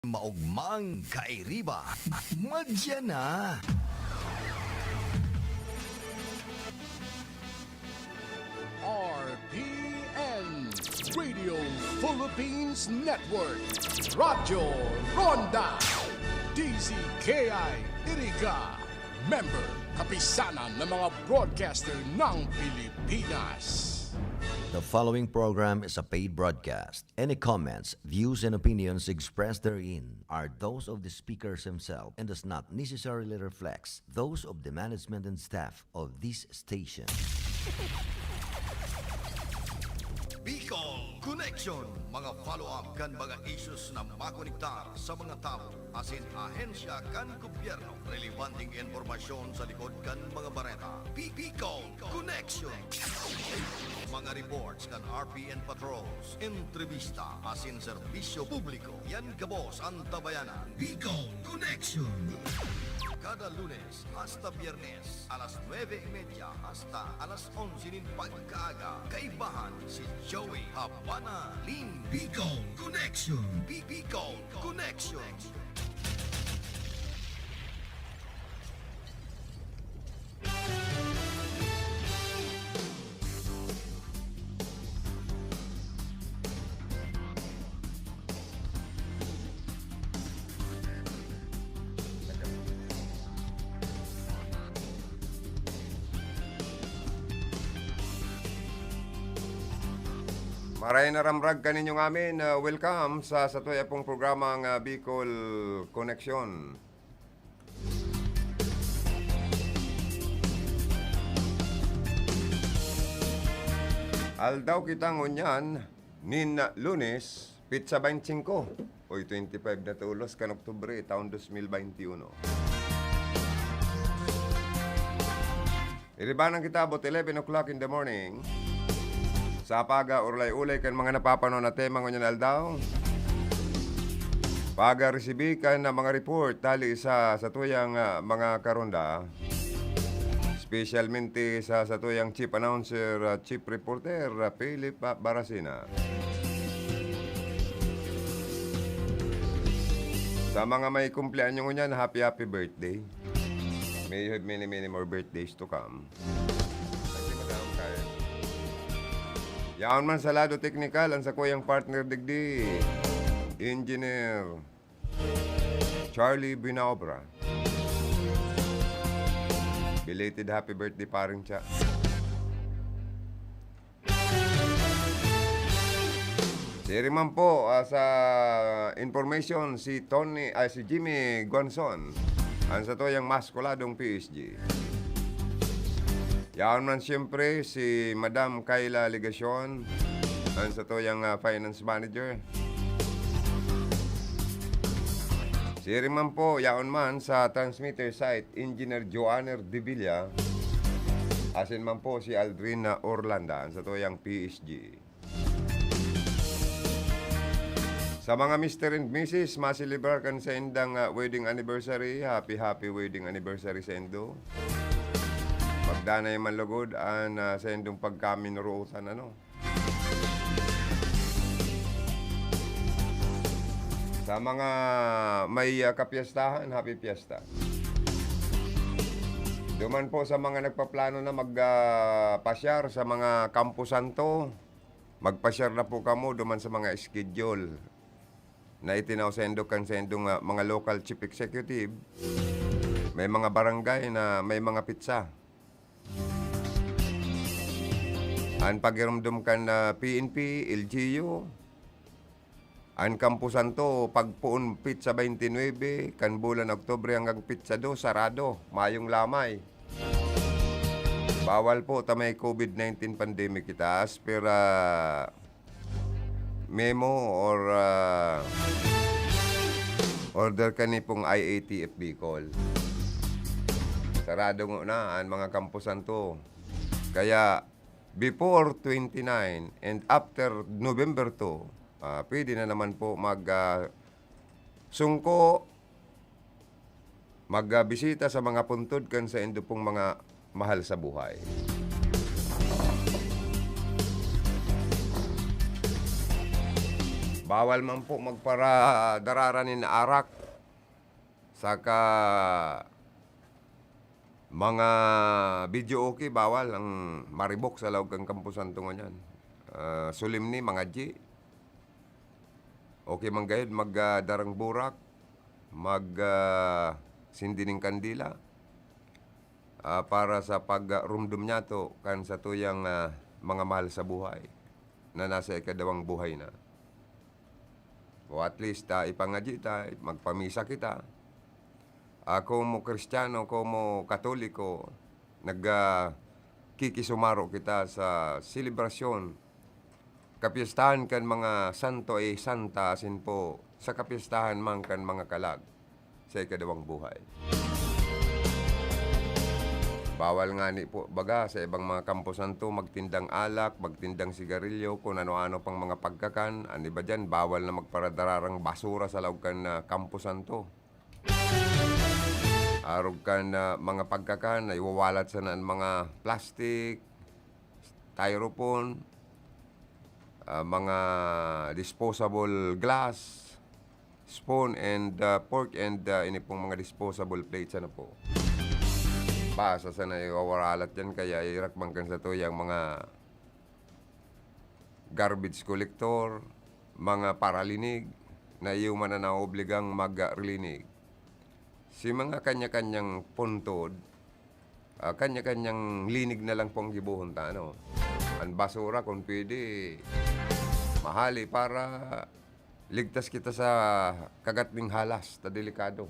Maugmang kairiba, madya na. RPN Radio Philippines Network, Radyo Ronda, DZKI Iriga, member kapisanan ng mga broadcaster ng Pilipinas. The following program is a paid broadcast. Any comments, views, and opinions expressed therein are those of the speakers themselves and does not necessarily reflect those of the management and staff of this station. Bicol Connection, mga follow-up kan mga issues na makonektar sa mga tao, asin ahensya kan gobyerno, relevanteng informasyon sa likod kan mga bareta. Bicol Connection. Mga reports kan RPN patrols, entrevista, asin serbisyo publiko. Yan kabos ang tabayanan. Bicol Connection. Kada Lunes hasta Biyernes, alas 9:30 hasta alas 11 pagkaaga. Kaibahan si Joey Habana Lin. Bicol Connection. Bicol Connection. Maray na ramrag kaninyong amin. Welcome sa satuya pong programang Bicol Connection. Aldaw kitang unyan, nin Lunes, pizza 25. Oy, 25 na tulos kan Oktubre, taon 2021. Iribanan kita about 11 o'clock in the morning. Sa paga urlay-ulay kan mga napapanood na tema ngunyan aldaw. Paga resibi kan na mga report tali sa tuyang mga karonda. Specialmente sa tuyang chief announcer, chief reporter, Philip Barasina. Sa mga may kumpleanyo ngunyan, happy birthday. May you have many more birthdays to come. Yaon man sa lado teknikal, ang sa kuyang partner digdi, Engineer Charlie Binaobra. Belated happy birthday paring siya. Siri man po sa information si Jimmy Gonzon, ang sa tuyang maskuladong PSG. Yaon man siyempre si Madam Kayla Ligacion, ang sa tuyang finance manager. Siri man po, yaon man sa transmitter site, Engineer Joanner De Villa. Asin man po si Aldrina Orlanda, ang sa tuyang PSG. Sa mga Mr. and Mrs. masilibrar kan sa indang wedding anniversary, happy wedding anniversary sa indo. Pagdanay man lugod sa indong pagkaminuroosan Sa mga may kapiyastahan, happy piyesta. Duman po sa mga nagpaplano na magpasyar sa mga Campo Santo, magpasyar na po kamo duman sa mga schedule na itinaw sa indong mga local chief executive. May mga barangay na may mga pizza. Ang pagirumdum kan PNP, LGU, ang Campo Santo, pagpuon pizza 29, kan bulan Oktubre hanggang pizza 2, sarado, mayong lamay. Bawal po may COVID-19 pandemic kita as per memo or order kanipong IATF Bicol. Sarado na ang mga Campo Santo. Kaya before 29 and after November 2, pwede na naman po sungko, magbisita sa mga puntod kan sa indo pong mga mahal sa buhay. Bawal man po magpara dararanin na arak. Saka mga video okay, bawal ang maribok sa lawag ng kampusan tungo niyan. Sulim ni mga G. Okay man gayud magdarang burak, sindi ning kandila. Para sa pagrumdum niya to kan sa tuyang mga mahal sa buhay na nasa ikadawang buhay na. O at least ipangaji ta, magpamisa kita. Ako mo Kristiyano, ko mo Katoliko, kikisumaro kita sa selebrasyon. Kapistahan kan mga santo santa asin po sa kapistahan man kan mga kalag sa ikadawang buhay. Bawal nga ni po baga sa ibang mga kampusan to magtindang alak, magtindang sigarilyo, kung ano-ano pang mga pagkakan. Ano ba dyan? Bawal na magparadararang basura sa loob kan kampusan to. Arog kan mga pagkakan na iwawalat sa naan mga plastic, styrofoam, mga disposable glass, spoon and fork and ini pong mga disposable plates ano po. Basa sa na iwawalat yan kaya irakbang kan sa to yung mga garbage collector, mga paralinig na iyo man na obligang magrilinig. Si mga kanya-kanyang puntod, kanya-kanyang linig na lang pong gibuhon ta, ano. Ang basura kung pwede, mahali para ligtas kita sa kagat ning halas, ta delikado.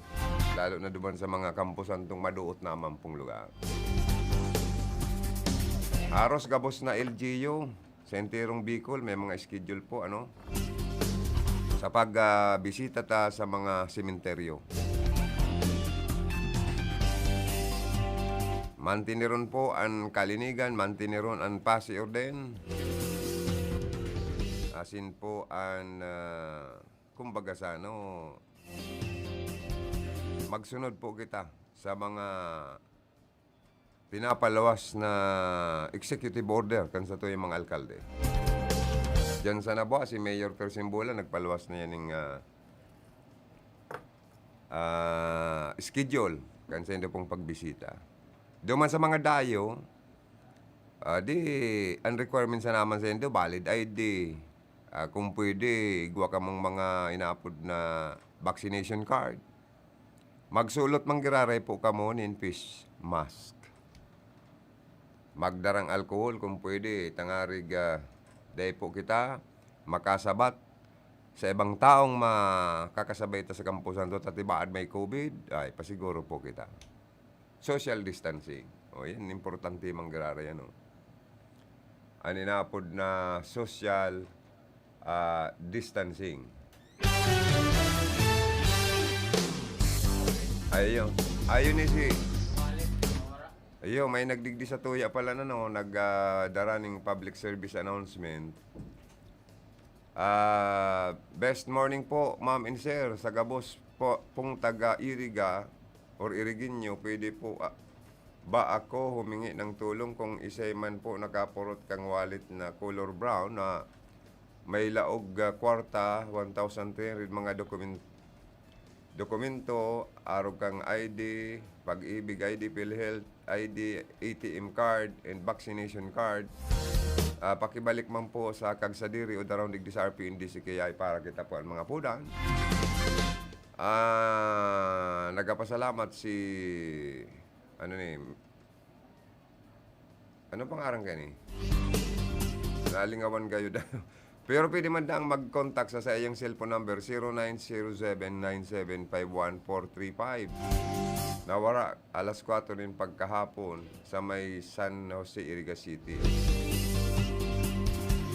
Lalo na duman sa mga kampusan tong maduot naman pong lugar. Aros gabos na LGU, sa enterong Bicol, may mga schedule po, ano, sa pagbisita ta sa mga sementeryo. Mantiniron po ang kalinigan, mantiniron ang pasiorden. Asin po ang, kumbaga sa ano, magsunod po kita sa mga pinapalawas na executive order kan sa to yung mga alkalde. Diyan sa Nabua, si Mayor Persimbola nagpalawas na yan ng schedule kan sa pong pagbisita. Duman sa mga dayo, di ang requirements na naman sa endo, valid ID. Kung pwede, igwa ka mong mga inaapod na vaccination card. Magsulot manggiraray po ka mo nin face mask. Magdarang alcohol kung pwede, tangarig day po kita makasabat sa ibang taong makakasabay ta sa kampusan to tatibaan may COVID, ay pasiguro po kita. Social distancing. O yan, importante manggiraray ano. Ano inaapod na social distancing. Ayun ni si may nagdigdi sa tuya pala na no, nagdaraning public service announcement. Best morning po, ma'am and sir, sa Gabos po, pong taga-Iriga or Iriginyo, pwede po ba ako humingi ng tulong kung isay man po nakapurot kang wallet na color brown na may laog kwarta, 1,300 mga dokumento, arog kang ID, Pag-ibig ID, PhilHealth ID, ATM card, and vaccination card. Pakibalik man po sa Kagsadiri o Darong Digdi sa RPNDC kaya para kita po ang mga pudan. Nagpasalamat si ano pangarang ka ni? Nalingawan kayo daw. Pero pwede man daang mag-contact sa iyang cellphone number 0907-975-1435. Nawara, alas 4 rin pagkahapon sa may San Jose, Iriga City.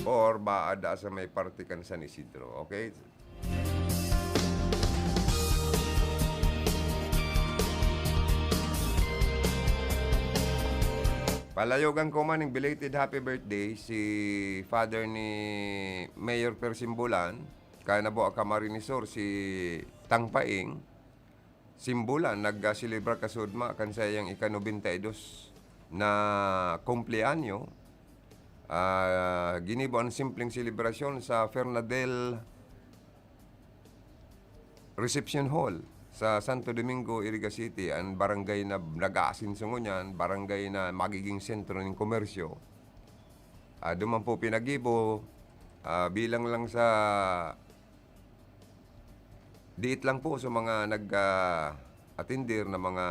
Or baada sa may Partikan San Isidro. Okay? Palayogan ko man ng belated happy birthday si father ni Mayor Persimbulan, kaya na po Camarinesor si Tangpaing, Simbulan, nag-celebra kasudma kan sayang ika-92 na kumpleanyo. Ginibo ang simpleng selebrasyon sa Fernandel reception hall sa Santo Domingo, Iriga City, ang barangay na nag-aasinsungo niyan, barangay na magiging sentro ng komersyo. Doon man po pinagibo, bilang lang sa diit lang po sa mga nag-attendir na mga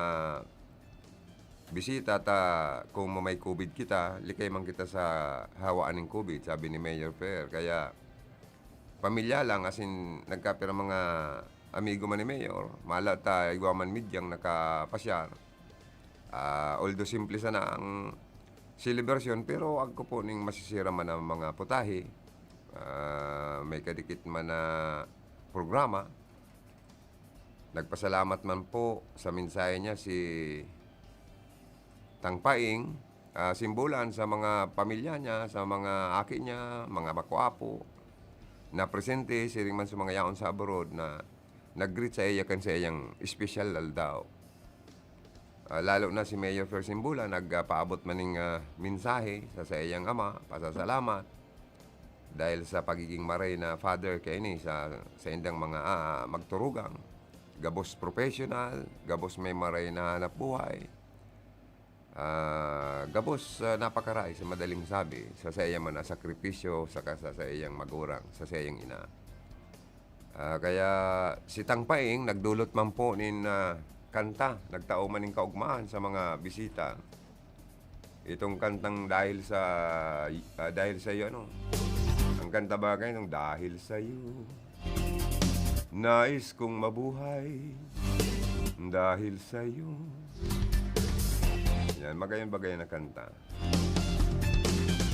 bisita kung may COVID kita, likay man kita sa hawaan ng COVID, sabi ni Mayor Fer. Kaya pamilya lang, as in nagkapira mga amigo man ni Mayor, mala ta igwaman midyang nakapasyar. Although simple sana ang celebration, pero ako po ning masisira man ang mga putahe. May kadikit man na programa. Nagpasalamat man po sa mensahe niya si Tang Paing, simbolan sa mga pamilya niya, sa mga aki niya, mga makwapo, na presente, siring man sa mga yaon sa abroad na nag-greet sa iya kan sa iyang special daw. Lalo na si Mayor Fer Simbula, nagpaabot maning mensahe sa iyang ama, pasasalamat, dahil sa pagiging maray na father kay ni sa indang mga magturugang, gabos professional, gabos may maray na hanap buhay, gabos napakaray sa madaling sabi, sa iyang mga sakripisyo, sa iyang magurang, sa iyang ina. Kaya si Tang Paing nagdulot man po nin kanta, nagtao man ng kaugmaan sa mga bisita. Itong kantang dahil sa iyo, ano? Ang kanta bagay ng dahil sa iyo, nais kong mabuhay dahil sa iyo. Yan, bagay na kanta.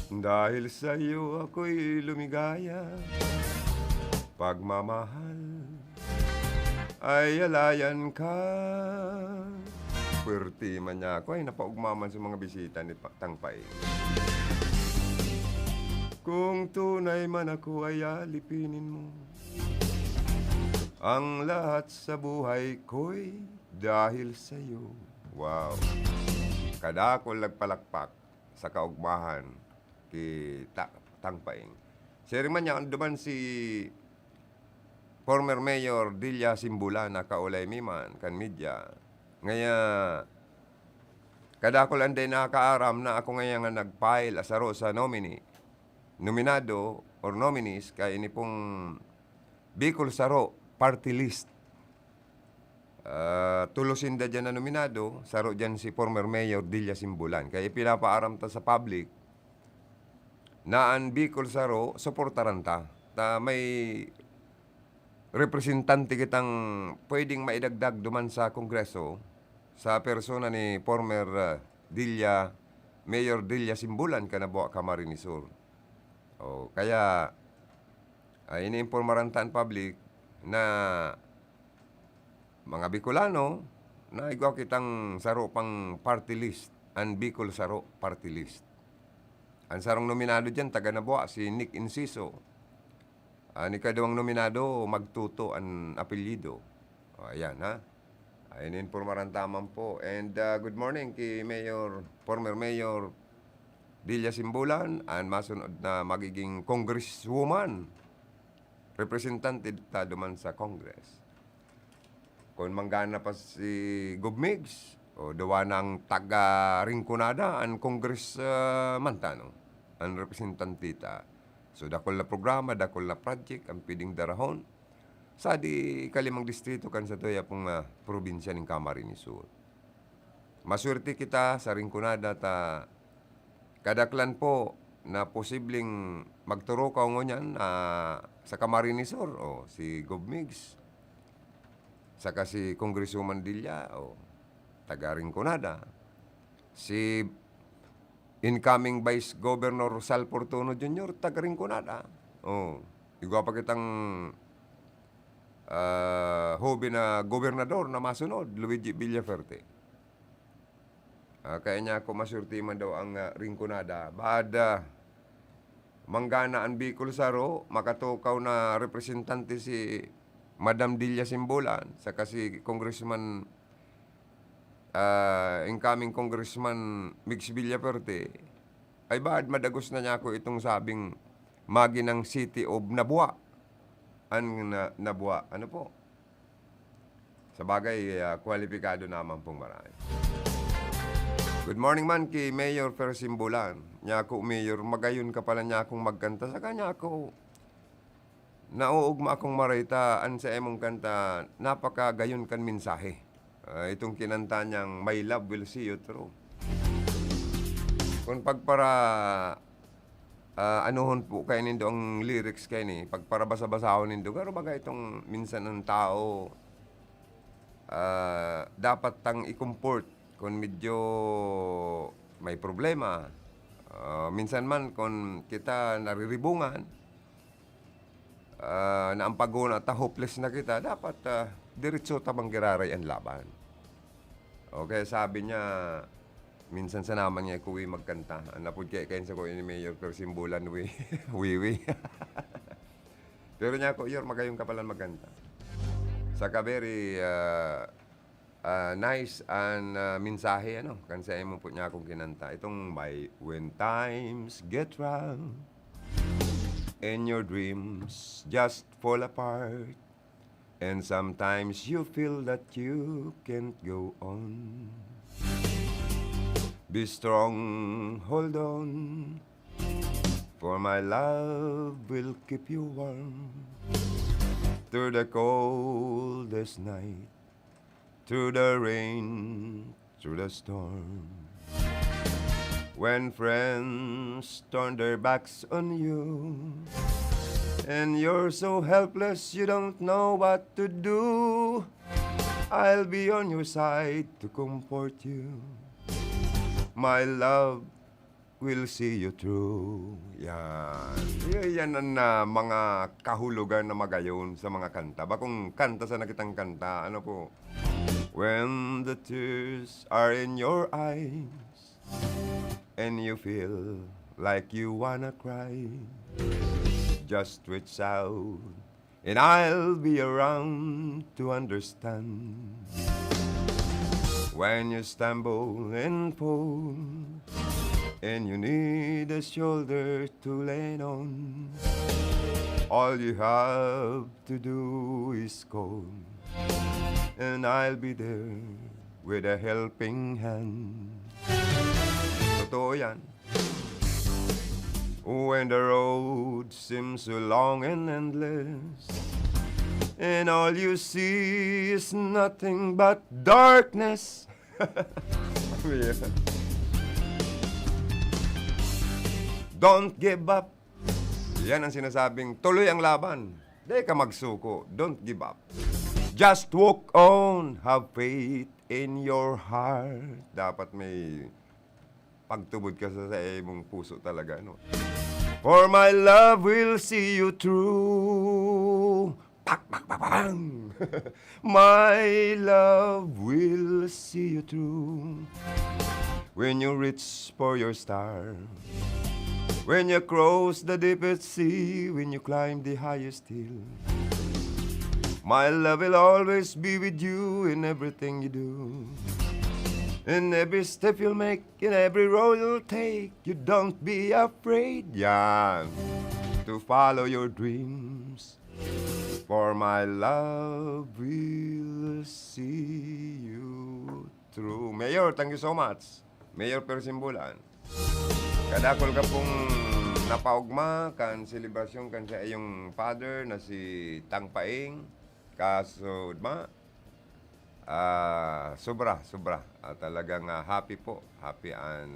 Dahil sa iyo ako'y lumigaya, pagmamahal ay alayan ka. Pwerte man niya ako ay napaugmaman sa mga bisita ni Tang Paing. Kung tunay man ako ay alipinin mo, ang lahat sa buhay ko'y dahil sa iyo. Wow. Kadakol nagpalakpak sa kaugmahan kay Tang Paing. Siri man niya, duman si former Mayor Dilla Simbula na kaulay miman kan media. Ngaya kadakol anday nakaaram na ako ngaya nga nag-file asaro sa nominado or nominees kay ini pong Bicol Saro party list. Tulusin da dyan na nominado, saro dyan si former Mayor Dilla Simbulan. Kaya pinapaaram ta sa public na ang Bicol Saro suportaran ta. May representante kitang pwedeng maidagdag duman sa Kongreso sa persona ni former Mayor Dilla Simbulan kanabuak Camarines Sur. Kaya iniimpormaran ta ang public na mga Bicolano na igwa kitang saro pang party list, ang Bicol Saro party list. Ang sarong nominado dyan, taga Naboa, si Nick Inciso. Ni kadawang nominado, Magtuto ang apelyido. Ayan ha. Ininformaran taman po. And good morning kay former Mayor Dilla Simbulan, ang masunod na magiging congresswoman, representante ta duman sa Congress. Kung manggana pa si Gubmigs, o dawa ng taga-Rinconada, ang congressman ang representantita. So, dakol na programa, dakol na project, ang piding darahon. Sa di kalimang distrito kan sa toya pong probinsya ng Camarines Sur. Maswerte kita sa Rinconada kadaklan po na posibleng magturo ka ngunyan sa Camarines Sur, o si Gubmigs, saka si Congresswoman Dilla, o taga Rinconada, si incoming Vice Governor Sal Portono Jr., taga Rinconada. Igwa pa kitang hobi na gobernador na masunod, Luigi Villaferte. Kaya niya ako masurti man daw ang Rinconada. Bada manggana ang Bicol Saro, makatukaw na representante si Madam Dilla Simbulan, saka si Congressman, incoming Congressman Mix Villaferte, ay baad madagos na niya ako itong sabing magi ng City of Nabua. Nabua, ano po? Sa bagay, kwalipikado naman pong marami. Good morning man kay Mayor Persimbulan. Nya ako, Mayor, magayon ka pala niya akong magkanta. Sa kanya ako, nauugma akong marita, an sa emong kanta, napakagayon kan mensahe. Itong kinanta niyang, My love will see you through. Kung pagpara, anuhon po kayo nindo ang lyrics kayo ni, pagpara basa-basahon nindo, garo baga itong minsan ng tao, dapat tang i-comfort kung medyo may problema. Minsan man kung kita nariribungan, na ang paguna ta hopeless na kita, dapat diretso tabang giraray ang laban. Okay, sabi niya, minsan sa naman niya kuwi magkanta. Napod kaya sa ko ni Mayor Persimbulan, wiwi. Pero niya ko, Yor, magayong kapalan magkanta. Saka very nice and mensahe, kan sa mo po niya akong kinanta. Itong when times get rough and your dreams just fall apart and sometimes you feel that you can't go on. Be strong, hold on, for my love will keep you warm through the coldest night, through the rain, through the storm. When friends turn their backs on you and you're so helpless you don't know what to do, I'll be on your side to comfort you. My love will see you through. Yan. Yan ang mga kahulugan na magayon sa mga kanta. Bakong kanta sa nakitang kanta, ano po? When the tears are in your eyes and you feel like you wanna cry, just reach out and I'll be around to understand. When you stumble and fall and you need a shoulder to lean on, all you have to do is call and I'll be there with a helping hand. Totoo yan. When the road seems so long and endless and all you see is nothing but darkness. Yeah. Don't give up. Yan ang sinasabing tuloy ang laban. Di ka magsuko. Don't give up. Just walk on. Have faith in your heart. Dapat may pagtubod ka sa imong puso talaga, no? For my love will see you through. Pak, pak, pak, bang. My love will see you through. When you reach for your star, when you cross the deepest sea, when you climb the highest hill, my love will always be with you in everything you do. In every step you'll make, in every road you'll take, you don't be afraid, yan, to follow your dreams. For my love will see you through. Mayor, thank you so much. Mayor Persimbulan. Kadakol ka pong napaugma kan selebrasyon kan sa iyong father na si Tang Paing. Kaso, sobra. Talagang happy po. Happy and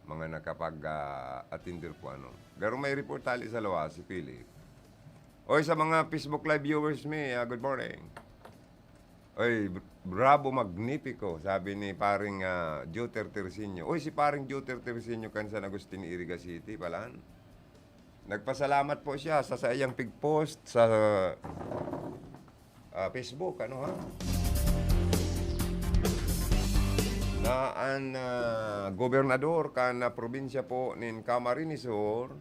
mga nakapag-attindir po. Garo may report tali sa lawa, si Philip. Oy, sa mga Facebook Live viewers good morning. Oy, bravo, magnifico, sabi ni paring Juter Tercinio. Oy, si paring Juter Tercinio kan sa Agustin, Iriga City, palan. Nagpasalamat po siya sa iyang pig-post sa Facebook, na ang gobernador kan probinsya po nin Camarines Sur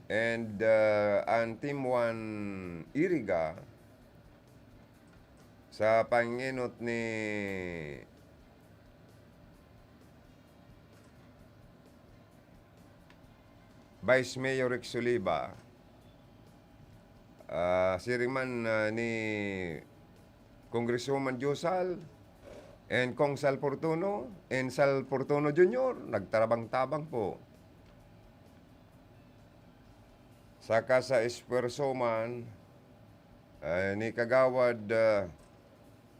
and ang Team 1 Iriga sa panginot ni Vice Mayor Rex Soliva, siriman ni Congresswoman Josal, and Kong Sal Fortuno, and Sal Fortuno Jr., nagtarabang-tabang po. Saka sa Espuersoman, ni Kagawad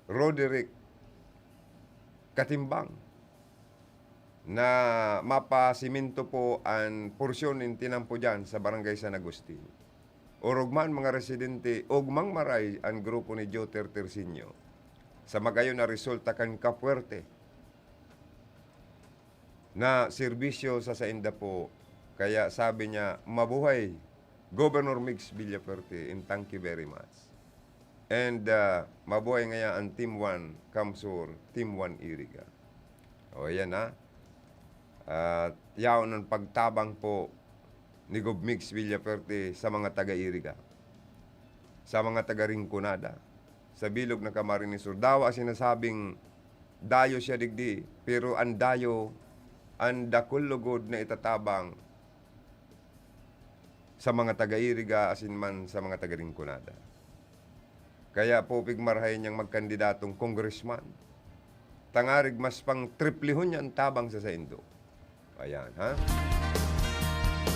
Roderick Katimbang, na mapasiminto po ang porsyon ng tinampo dyan sa Barangay San Agustin. Urugman mga residente, ugmang maray ang grupo ni Joe Tertersinio. Sa magayon na resulta kan Kapuerte na serbisyo sa sainda po. Kaya sabi niya, mabuhay Governor Mix Villafuerte, and thank you very much. And mabuhay ngayon ang Team 1 Kamsur, Team 1 Iriga. O yan ha. Yaon ng pagtabang po ni Gov Mix Villafuerte sa mga taga-Iriga, sa mga taga-Rinconada, sa bilog ng Camarines Sur. Dawa sinasabing dayo siya digdi, pero ang dayo, ang dakulugod na itatabang sa mga taga-Iriga asin man sa mga taga-Rinconada. Kaya po pigmarhay niyang magkandidatong congressman. Tangarig mas pang triplihon niya ang tabang sa Saindo. Ayan, ha?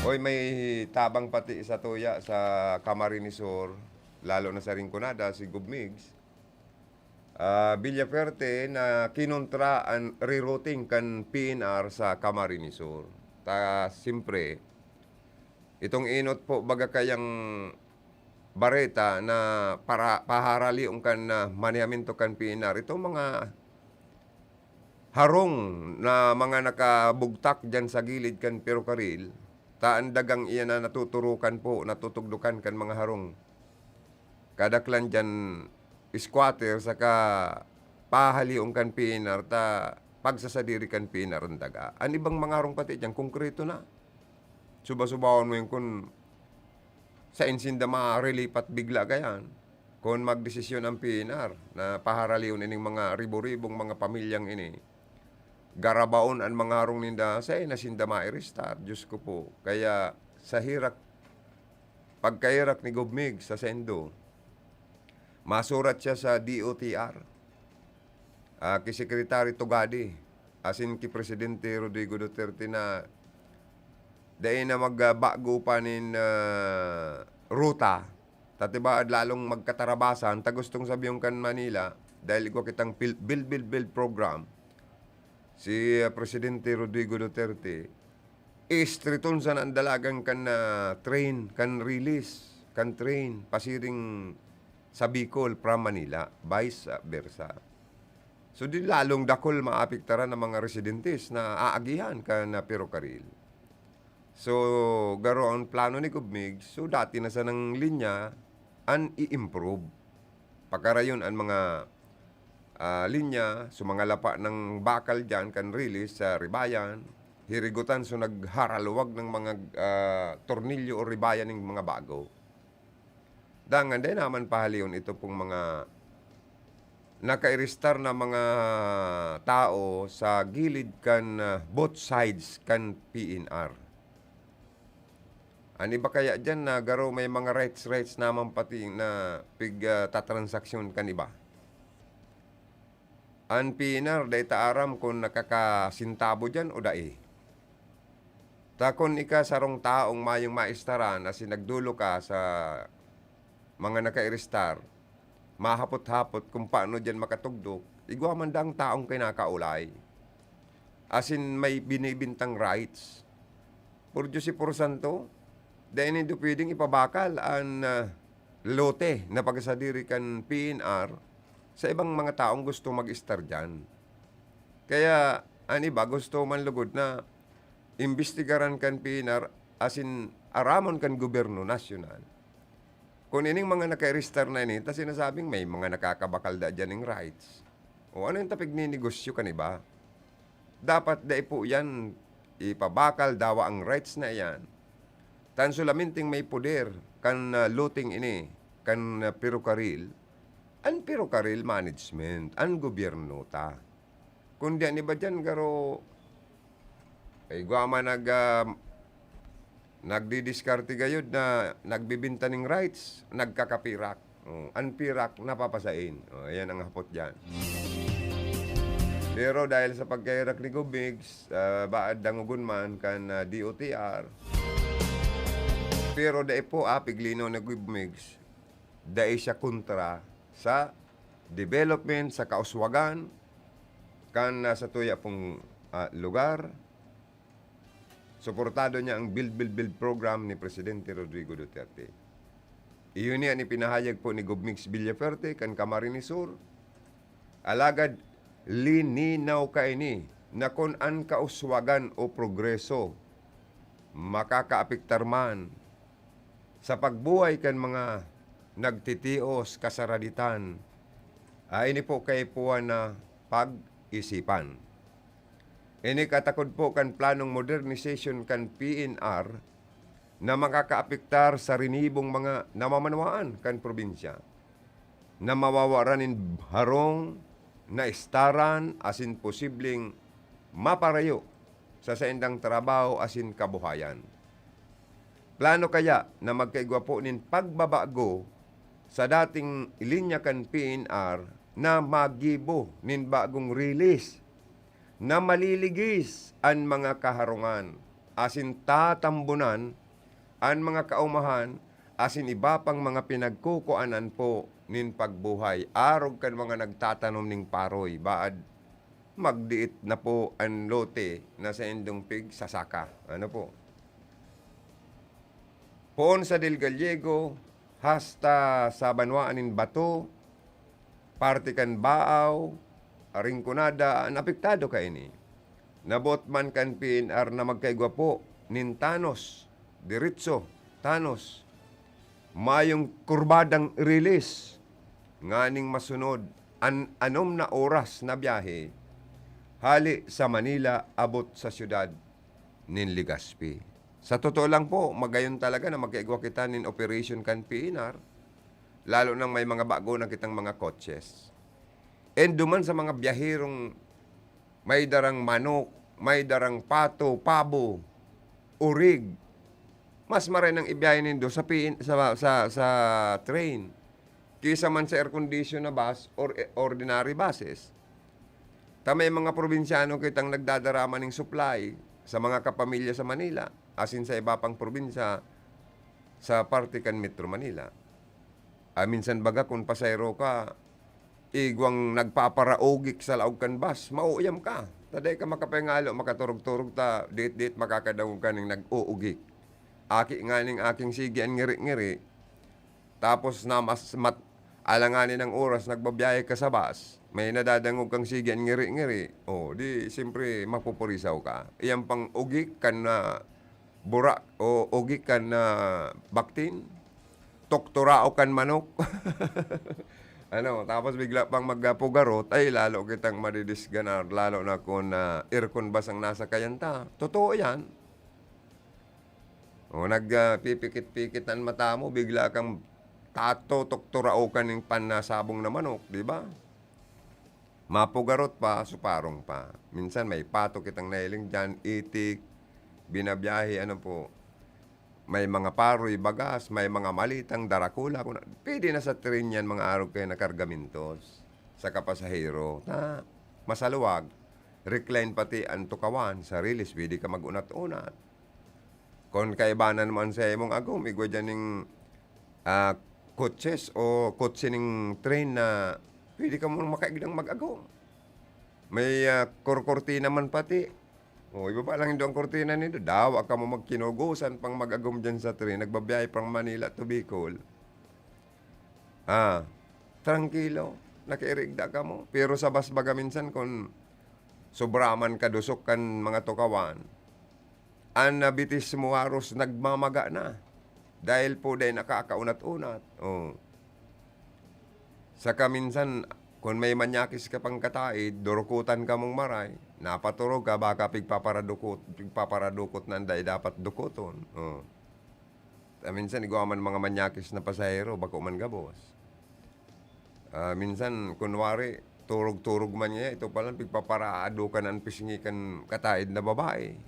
Hoy, may tabang pati sa tuya sa Camarines Sur, lalo na sa Rinconada, si Gubmigs. Villafuerte na kinontra ang rerouting kan PNR sa Camarines Sur. Siyempre, itong inot po baga kayang bareta na para paharali kan maniaminto kan PNR. Itong mga harong na mga nakabugtak dyan sa gilid kan Perocarril, taan dagang iyan na natuturukan po, natutugdukan kan mga harong. Kadaklan dyan squatter saka pahaliong kan PNR ta pagsasadiri kan PNR ang daga. Ang ibang mga harong pati dyan, konkreto na. Suba-subawan mo yung kung sa insinda marelipat bigla gayan. Kung magdesisyon ang PNR na paharaliw ining mga ribo-ribong mga pamilyang ini, garabaon ang mga harong ninda sa inasinda ma-restart. Diyos ko po. Kaya sa hirak, pagkairak ni Gubmig sa Sendo, masurat siya sa DOTR, kay Secretary Tugadi, asin ki Presidente Rodrigo Duterte na dahil na magbago pa nin ruta, tatibaad lalong magkatarabasan, tagustong sabiyong kan Manila, dahil ko kitang build program, si Presidente Rodrigo Duterte, istriton sa naandalagang kan train, kan release, kan train, pasiring sa Bicol from Manila, vice versa. So di lalong dakol maapektaran ng mga residentes na aagihan ka na Perocarril. So garo ang plano ni Gubmig, so dati na sa ng linya an i-improve. Pagkarayon ang mga linya, so mga lapa ng bakal dyan kan release sa ribayan, hirigutan so nagharalwag ng mga tornilyo o ribayan ng mga bago. Dangan din naman pahaliyon ito pong mga naka-iristar na mga tao sa gilid kan both sides kan PNR. Ani ba kaya dyan na garo may mga rights naman pati na tatransaksyon kan iba? Ang PNR day taaram kung nakakasintabo dyan o dae. Takon ika sarong taong mayong maistaran as nagdulo ka sa mga naka-iristar, mahapot-hapot kung paano dyan makatugdok, igwa man dang taong kinakaulay. As in, may binibintang rights. Por Diyos si Por Santo, dahil hindi pwedeng ipabakal ang lote na pagkasadiri kan PNR sa ibang mga taong gusto mag-star dyan. Kaya, ani ba, gusto man lugod na imbestigaran kan PNR as in, aramon kan gobyerno nasyonal. Kung ining mga naka-register na ini, tas sinasabing may mga nakakabakal da dyan ng rights. O ano yung tapig ni negosyo kan iba? Dapat da po yan, ipabakal dawa ang rights na yan. Tan sulaminting may poder kan looting ini, kan Perocarril, ang Perocarril management, ang gobyerno ta. Kung diyan iba dyan, garo, ay guama nagdidiskarte gayod na nagbibinta ng rights, nagkakapirak. Anpirak, napapasain. Ayan ang hapot dyan. Pero dahil sa pagkairak ni Gubigs, baad dangugun man kan DOTR, pero dahil po piglino na Gubigs, dahil siya kontra sa development, sa kauswagan, kan sa tuya pong lugar. Suportado niya ang Build program ni Presidente Rodrigo Duterte. Iyon niya ni pinahayag po ni Gubigs Villaferte kan Camarines Sur. Alagad lininaw kaini na kung an kauswagan o progreso makakaapektar man sa pagbuhay kan mga nagtitios kasaraditan ay ini po kay puwan na pag-isipan. Ini katakod po kan planong modernization kan PNR na makakaapektar sa rinibong mga namamanawaan kan probinsya na mawawaranin harong na istaran asin posibleng maparayo sa saindang trabaho asin kabuhayan. Plano kaya na magkaigwa po nin pagbabago sa dating ilinya kan PNR na magibo nin bagong release na maliligis ang mga kaharungan asin tatambunan ang mga kaumahan asin iba pang mga pinagkukuanan po nin pagbuhay. Arog kan mga nagtatanom ning paroy, baad magdiit na po ang lote na sa indong pig sasaka. Ano po? Poon sa Del Gallego, hasta sa Banwaan nin Bato, parte kan Baaw, Aringconada, napektado ka ini. Nabot man kan PNR na magkaigwa po nin Tanos, diritso, Tanos, mayong kurbadang release nganing masunod anom na oras na biyahe hali sa Manila abot sa siyudad nin Legazpi. Sa totoo lang po, magayon talaga na magkaigwa kita nin operation kan PNR, lalo nang may mga bago na kitang mga coaches. And duman sa mga biyahirong may darang manok, may darang pato, pabo, urig, mas maray nang ibiyahe nindo sa train kaysa man sa air condition na bus or ordinary buses. May mga probinsyano kitang nagdadarama ng supply sa mga kapamilya sa Manila, asin sa iba pang probinsya sa parte kan Metro Manila. Minsan baga kung pasayro ka, igwang nagpaparaogik sa laog kan bus, mauuyam ka. Taday ka makapengalo, makaturog-turog ta, dit makakadawag ka ng nag-uugik. Aki nga ning aking sigian ngiri-ngiri, tapos na alanganin ng oras, nagbabiyahe ka sa bus, may nadadangog kang sigian ngiri-ngiri, di siyempre mapupurisaw ka. Iyan pang ugik kan na burak o ugik kan na baktin, tukturao kan manok. Tapos bigla pang magpugarot, ay lalo kitang madidisganar, lalo na kung aircon bus ang nasa kayanta. Totoo yan. Nagpipikit-pikit ang mata mo, bigla kang tukturao ka ng panasabong na manok, di ba? Mapugarot pa, suparong pa. Minsan may pato kitang nailing dyan, itik, binabiyahe, may mga paroy, bagas, may mga malitang darakula. Pwede na sa train yan mga araw kayo na kargamintos sa kapasahero. Masaluwag, recline pati ang tukawan sa release, pwede ka magunat-unat. Kung kaibanan naman sa imong agom, igwa dyan ng coaches o kotse ng train na pwede ka mong makaigdang mag-agom. May korkortina man pati. Iba pa lang hindi ang kortina nito. Dawa ka mo magkinugusan pang mag-agom dyan sa train. Nagbabiyahe pang Manila to Bicol. Tranquilo. Nakiirigda ka mo. Pero sa bus baga minsan kung sobraman kadusok kan mga tukawan, ang nabitis mo haros nagmamaga na. Dahil po dahil nakakaunat-unat. Saka minsan, kung may manyakis ka pang kataid, durukutan ka mong maray, napaturog ka, baka pigpaparadukot na dahil dapat dukuton. Minsan, igawa man mga manyakis na pasahero, bako man gabos. Minsan, kunwari, turog-turog man niya, ito palang pigpaparaado ka ng pisingikan kataid na babae.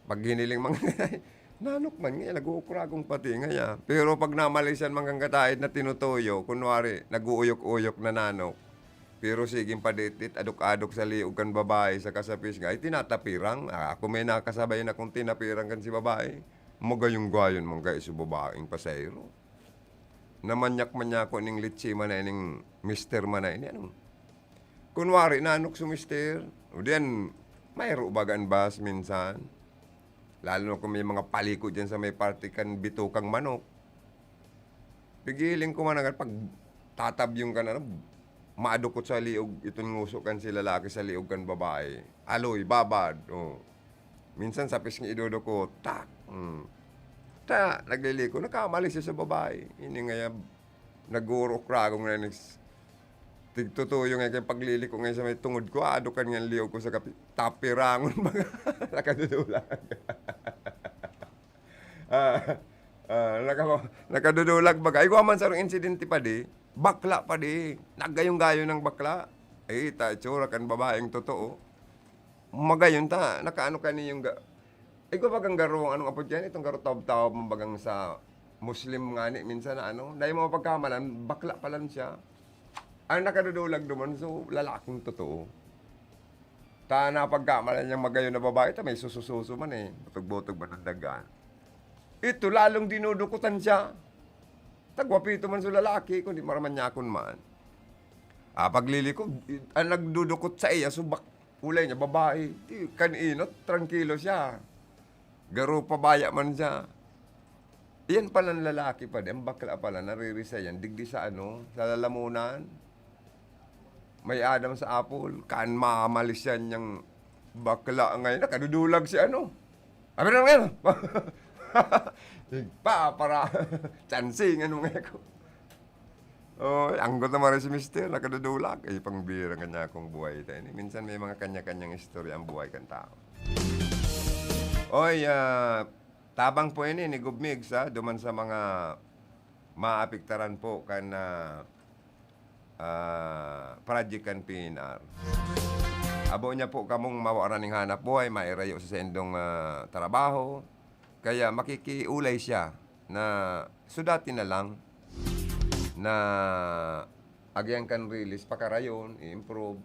Pag hiniling mga Nanok man nga, nag-uukuragong pati nga. Pero pag namalisan manggang katahid na tinutuyo, kunwari, nag-uuyok-uyok na nanok, pero siging paditit, adok-adok sa liog kan babae sa kasapis nga, ay tinatapirang. Ako may nakasabay na kung tinapirang kan si babae. Magayong gwayon mong sa babaeng pasayro. Namanyak-manyak ko ning litsi man na ining mister man na ini. Anong? Kunwari, nanok sa mister. O diyan, mayro bagan bas minsan. Lalo na kung may mga paliko dyan sa may party kan bitukang manok. Pigiling ko man agad pag tatabyong ka na, maadukot sa liog, itong nguso kan si lalaki sa liog kan babae. Aloy, babad. Oh. Minsan sa pisngi idodoko, tak. Nagliliko, nakamali siya sa babae. Ini nga nag-urok-ragong na tigtutuyo nga kayong pagliliko ngayon sa may tungod ko, adukan nga liog ko sa tapirangon mga nakadudulag. Nakadudulag baga. Ay, man sa insidente pa di, bakla pa di, nagayong-gayo ng bakla. Eh, itsura kan babaeng totoo. Magayon ta, nakaano ka niyong ay, ko bagang garo, anong apod yan? Itong garo tawab-tawab mabagang sa Muslim nga ni, minsan na ano. Dahil mga pagkamalan, bakla pa lang siya. Ang nakadudulag naman, so lalaking totoo. Ta na pagkamalan niyang magayon na babae, ta may susususo man eh. Butog-butog man ang dagaan. Ito, lalong dinudukutan siya. Tagwapito man sa lalaki, kundi maramanyakon man. Pagliliko, ang nagdudukot sa iya, subak ulay niya, babae. Kaninot, tranquilo siya. Garo pabaya man siya. Iyan pala ng lalaki pa din, bakla pala, naririsa yan, digdi sa ano, sa lalamunan. May Adam sa apple, kaan mamalis yan yung bakla ngayon, nakadudulag si ano. Abi na ngayon. Para chancing, ano nga ko. Oh, anggot naman rin si mister, nakadudulag. Ay, pangbira kanya akong buhay tayo. Minsan may mga kanya-kanyang istorya ang buhay kan tao. Oy, tabang po ini ni Gubmigs, duman sa mga maapiktaran po kan project kan PNR. Abo niya po kamong mawaran ng hanap buhay, mairayo sa sendong trabaho. Kaya makikiulay siya na sudati na lang na agyan kan release pakarayon, i-improve.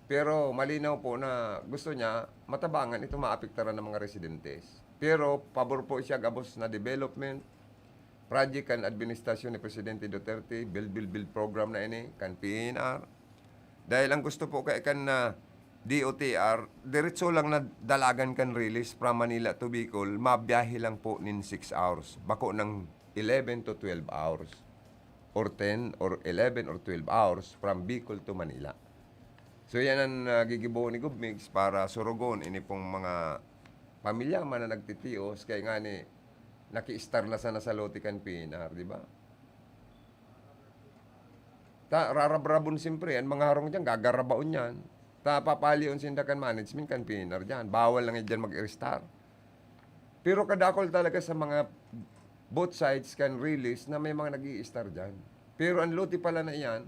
Pero malinaw po na gusto niya matabangan ito maapektaran ng mga residentes. Pero pabor po siya gabos na development, project kan administrasyon ni Presidente Duterte, build program na ini, kan PNR. Dahil ang gusto po kay kan DOTR, diretso lang na dalagan kan release from Manila to Bicol, mabiyahe lang po nin 6 hours. Bako ng 11 to 12 hours. Or 10 or 11 or 12 hours from Bicol to Manila. So yan ang gigibo ni Gubmigs para surugon ini pong mga pamilya man na nagtitios kaya nga ni naki-star na sana sa Lotican PNR, di ba? Rarabrabon siyempre, ang mga harong dyan, gagarabaon yan. Papalion sindakan management kan PNR dyan. Bawal lang dyan mag-star. Pero kadakol talaga sa mga both sides can release na may mga nag-i-star dyan. Pero ang Loti pala na iyan,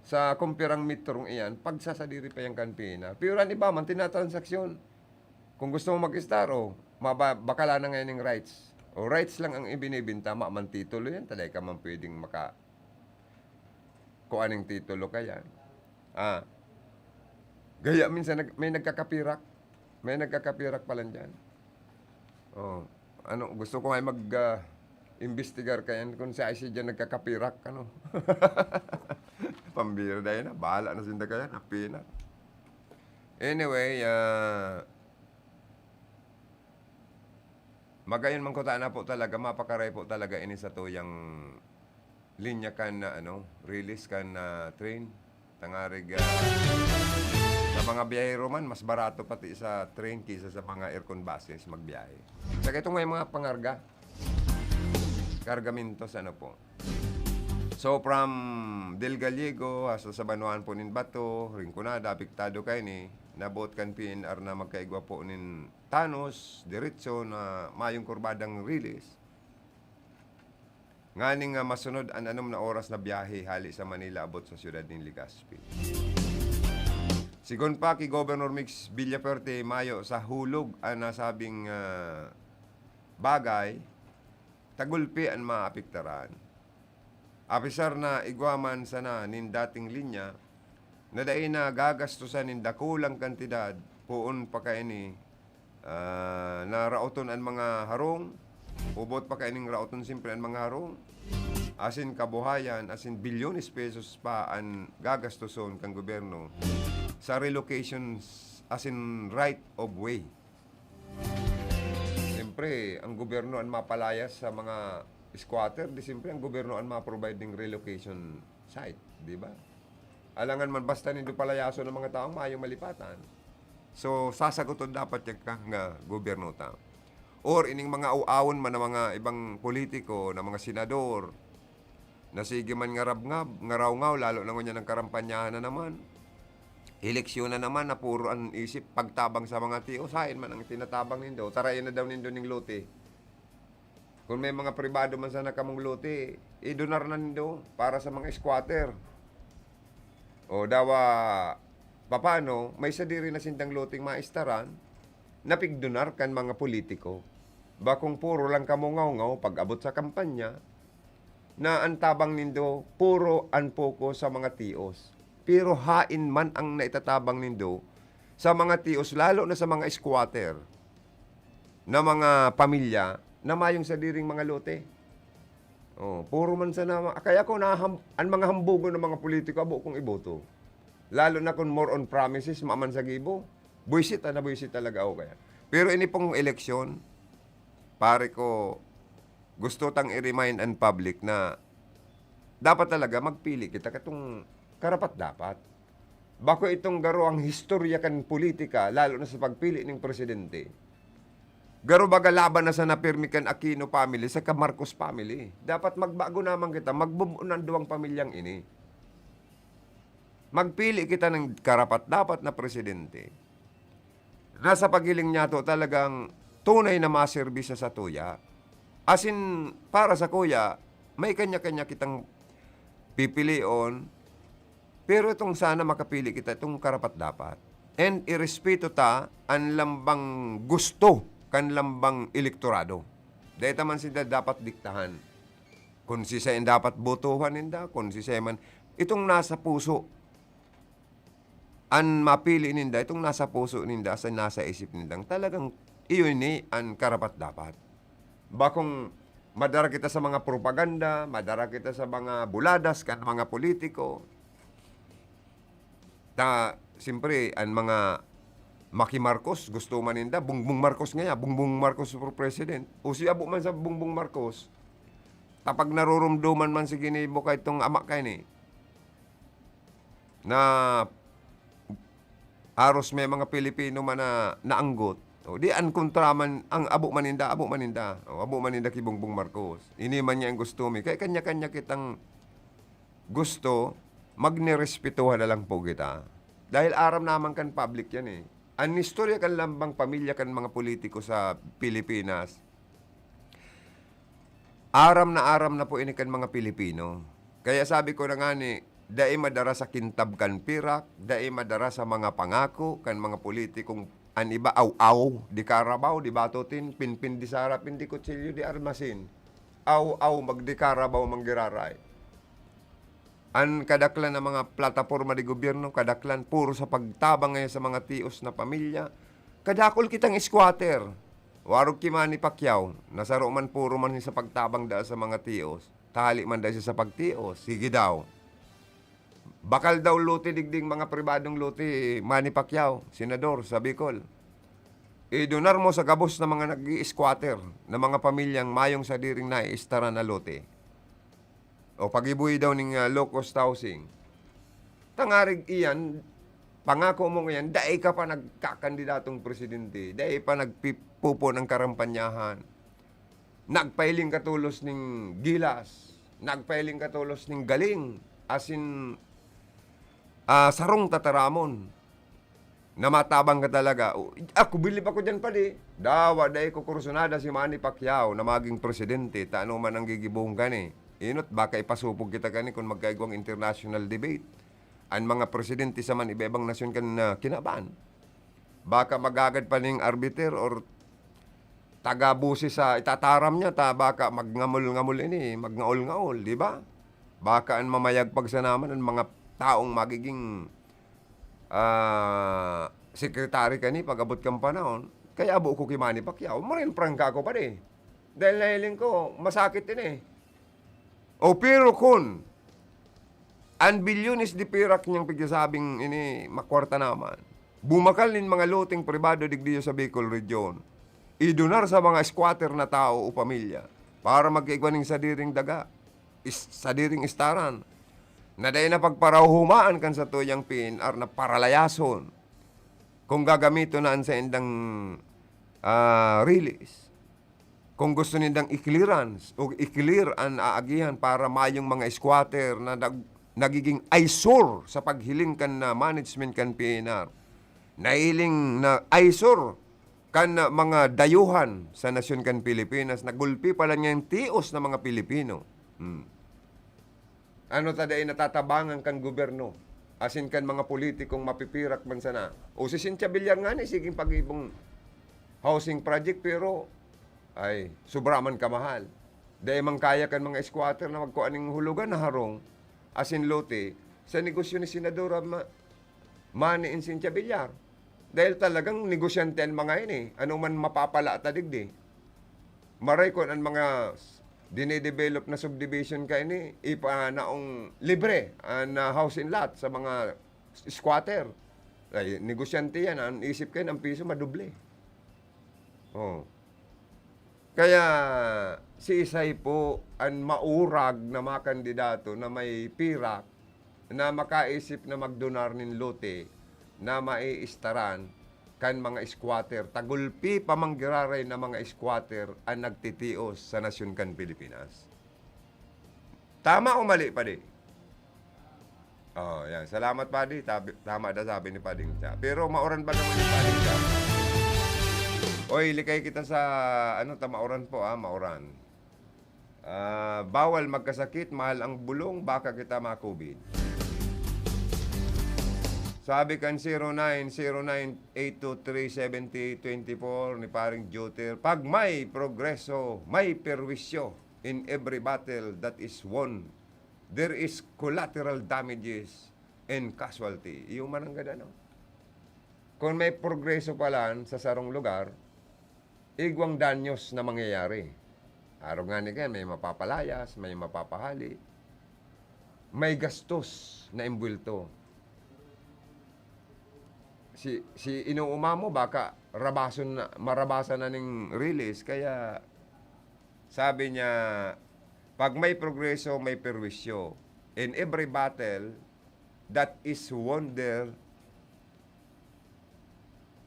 sa kumpirang mitrong iyan, pagsasadiri pa yung kan PNR. Pero ang iba man, tinatransaksyon. Kung gusto mo mag-star, bakala na ngayon yung rights. O rights lang ang ibinibinta, man titulo yan. Talay ka man pwedeng kung anong titulo ka yan. Gaya minsan, may nagkakapirak. May nagkakapirak pala dyan. Gusto ko nga mag-investigar kayan kung si IC dyan nagkakapirak, Pambira dahil na, bahala na sinda kaya, napina. Anyway, magayon man ko na po talaga, mapakaray po talaga ini sa tuyang linya kan na release kan na train. Tangarig sa mga biyahero man, mas barato pati sa train kaysa sa mga aircon buses magbiyahe. Saka itong may mga pangarga. Kargamentos po. So from Del Gallego hasta sa Banuan po nin Bato, Rinconada, apektado kayo ni nabot kan PNR na magkaigwa po nin Tanos, diretso na mayong kurbadang release. Nganing masunod ang anong na oras na biyahe hali sa Manila abot sa siyudad ng Legazpi. Sigon pa kay Governor Mix Villaperte Mayo sa hulog ang nasabing bagay, tagulpi ang maapiktaran. Apisar na igwaman sana nin dating linya, na dahil na gagastusan nin dakulang kantidad, puon pa kaini, na rauton ang mga harong, ubot pa kaining rauton simpre ang mga harong, asin kabuhayan, asin bilyones pesos pa ang gagastuson kang gobyerno sa relocations asin right of way. Siyempre, ang gobyerno ang mapalayas sa mga squatter, di siyempre ang gobyerno ang ma-provide ng relocation site, di ba? Alangan man basta nindo palayaso ng mga taong mayong malipatan. So, sasaguton dapat yung kang gobyerno ta. Or ining mga awon man ng mga ibang politiko, ng mga senador, na sige man nga rabngab, nga raw-ngaw, lalo na nga ng karampanyahan na naman. Eleksyon na naman na puro ang isip pagtabang sa mga tiyo. Sain man ang tinatabang nindo. Tarayin na daw nindo ning lote. Kung may mga pribado man sana kamong lote, idonar na nindo para sa mga squatter. O dawa, papano, may sadiri na sindang loting maistaran, napigdonar kan mga politiko. Bakong puro lang kamo ngaw-ngaw pag abot sa kampanya, na ang tabang nindo, puro ang focus sa mga tios. Pero hain man ang naitatabang nindo sa mga tios, lalo na sa mga squatter, na mga pamilya, na mayong sadiring mga lote. Oh, puro man sana. Kaya ko ang mga hambugo ng mga politiko, abo kong iboto. Lalo na kung more on promises, maaman sa gibo. Buisit talaga ako kaya. Pero ini pong eleksyon, pare ko, gusto tang i-remind ang public na dapat talaga magpili kita katong karapat dapat. Bako itong garo ang historya kan politika, lalo na sa pagpili ng presidente. Garo baga laban na sa napirmi kan Aquino family sa Marcos family. Dapat magbago naman kita, magbubuo ng duwang pamilyang ini. Magpili kita ng karapat dapat na presidente. Nasa pagiling niya to talagang tunay na maserbisya sa tuya. Asin para sa kuya, may kanya-kanya kitang pipilion. Pero itong sana makapili kita, itong karapat dapat. And irespeto ta, ang lambang gusto, kan lambang elektorado. Dahil man sila dapat diktahan. Kung si sayin dapat botohan ninda, kung si sayin man, itong nasa puso, ang mapili ninda, itong nasa puso ninda, sa nasa isip nindang, talagang iyon ni ang karapat dapat. Bakong madara kita sa mga propaganda, madara kita sa mga buladas, kan mga politiko, siyempre, ang mga Maki Marcos, gusto man ninda, Bongbong Marcos nga Bongbong Marcos for president. O si abo man sa Bongbong Marcos, tapag narurumduman man si ginibo kay itong ama kay ni, na haros may mga Pilipino man na naanggot, o di an kontraman, ang abo maninda, o abo maninda ki Bongbong Marcos. Ini man niya ang gusto mi, kay kanya-kanya kitang gusto, magnirespetuhan na lang po kita. Dahil aram naman kan public yan eh. Ang istorya kan lambang pamilya kan mga politiko sa Pilipinas, aram na po ini kan mga Pilipino. Kaya sabi ko na nga ni, dai madara sa kintab kan pirak, dai madara sa mga pangako kan mga politikong an iba aw-aw, di karabaw, di batotin, pinpin di sarap, hindi kutsilyo di armasin. Aw-aw, magdi karabaw manggiraray. Ang kadaklan ng mga plataforma di gobyerno, kadaklan puro sa pagtabang ngayon sa mga tios na pamilya. Kadakol kitang squatter. Warog ki Manny Pacquiao, nasaro man puro man sa pagtabang dahil sa mga tios. Tali man dahil sa pagtios, sige daw. Bakal daw luti digding mga pribadong luti Manny Pacquiao, senador sa Bicol. Idonar mo sa gabos na mga nag-i-squatter, na mga pamilyang mayong sadiring naiistara na luti. O pagibuhi daw ng low-cost housing. Tangarig iyan, pangako mo ngayon, dahil ka pa nagkakandidatong presidente, dahil pa nagpipupo ng karampanyahan, nagpailing katulos ng gilas, nagpailing katulos ng galing, asin sarong tataramon, na matabang ka talaga. Ako, bilib ako dyan pa di. Dawa, dahil ko kursunada si Manny Pacquiao na maging presidente, taano man ang gigibong gani. Inot, baka ipasupog kita kani kung magkaigwang international debate. Ang mga presidente sa man iba-ibang nasyon kan kinaban. Baka magagad pa ning arbiter or taga-busi sa itataram niya, baka magngamol-ngamol ini, magngawol-ngawol, di ba? Baka ang mamayagpag sa naman ang mga taong magiging sekretary ka ni pag-abot kang panahon. Kaya abo ko kay Manny Pacquiao, marin prangka ko pa di. Dahil nahiling ko, masakit din eh. O pero kun, ang bilyones di pirak niyang pigsasabing ini makwarta naman. Bumakal nin mga loting pribado digdiyo sa Bicol Region. Idonar sa mga squatter na tao o pamilya para magkaigwaning sadiring daga, sadiring istaran. Na dahil na pagparahumaan kan sa tuyang PNR na paralayason kung gagamito na sa indang release. Kung gusto nindang i-clearance o i-clear ang aagihan para mayong mga squatter na nagiging eyesore sa paghiling kan na management kan PNR. Nailing na eyesore kan mga dayuhan sa nasyon kan Pilipinas, nagulpi pala niya yung tios na mga Pilipino. Ano taday natatabangan kan gobyerno? Asin kan mga politikong mapipirak man sana. O si Cynthia Villar nga ni, siging pag-ibong housing project, pero ay sobra man kamahal. Dahil man kaya kan mga squatter na magkuaning hulugan na harong, asin lote, sa negosyo ni Senadora Manny and Cynthia Villar. Dahil talagang negosyante ang mga ini. Ano man mapapala tadigdi. Maray ko ang mga dinedevelop na subdivision ka ini, naong libre na house and lot sa mga squatter. Ay, negosyante yan. Ang isip kayo ng piso, maduble. Oh. Kaya si Isay po ang maurag na mga kandidato na may pirak na makaisip na magdonar nin lote na maiistaran kan mga squatter. Tagulpi pamanggiraray na mga squatter ang nagtitios sa nasyon kan Pilipinas. Tama o mali, Padi? Oh, yan. Salamat, Padi. Tama na sabi ni Pading siya. Pero mauran ba naman yung Pading siya? Oy, likay kita sa, tamauran po, mauran. Bawal magkasakit, mahal ang bulong, baka kita ma-COVID. Sabi kan 0909-823-7024 ni paring Joter, pag may progreso, may perwisyo in every battle that is won, there is collateral damages and casualty. Yung man ang ganda, no? Kung may progreso pa lang sa sarong lugar, igwang danyos na mangyayari. Araw nga ni kayo, may mapapalayas, may mapapahali, may gastos na imbulto. Si inuuma mo, baka marabasan na ng release. Kaya sabi niya, pag may progreso, may perwisyo. In every battle that is won there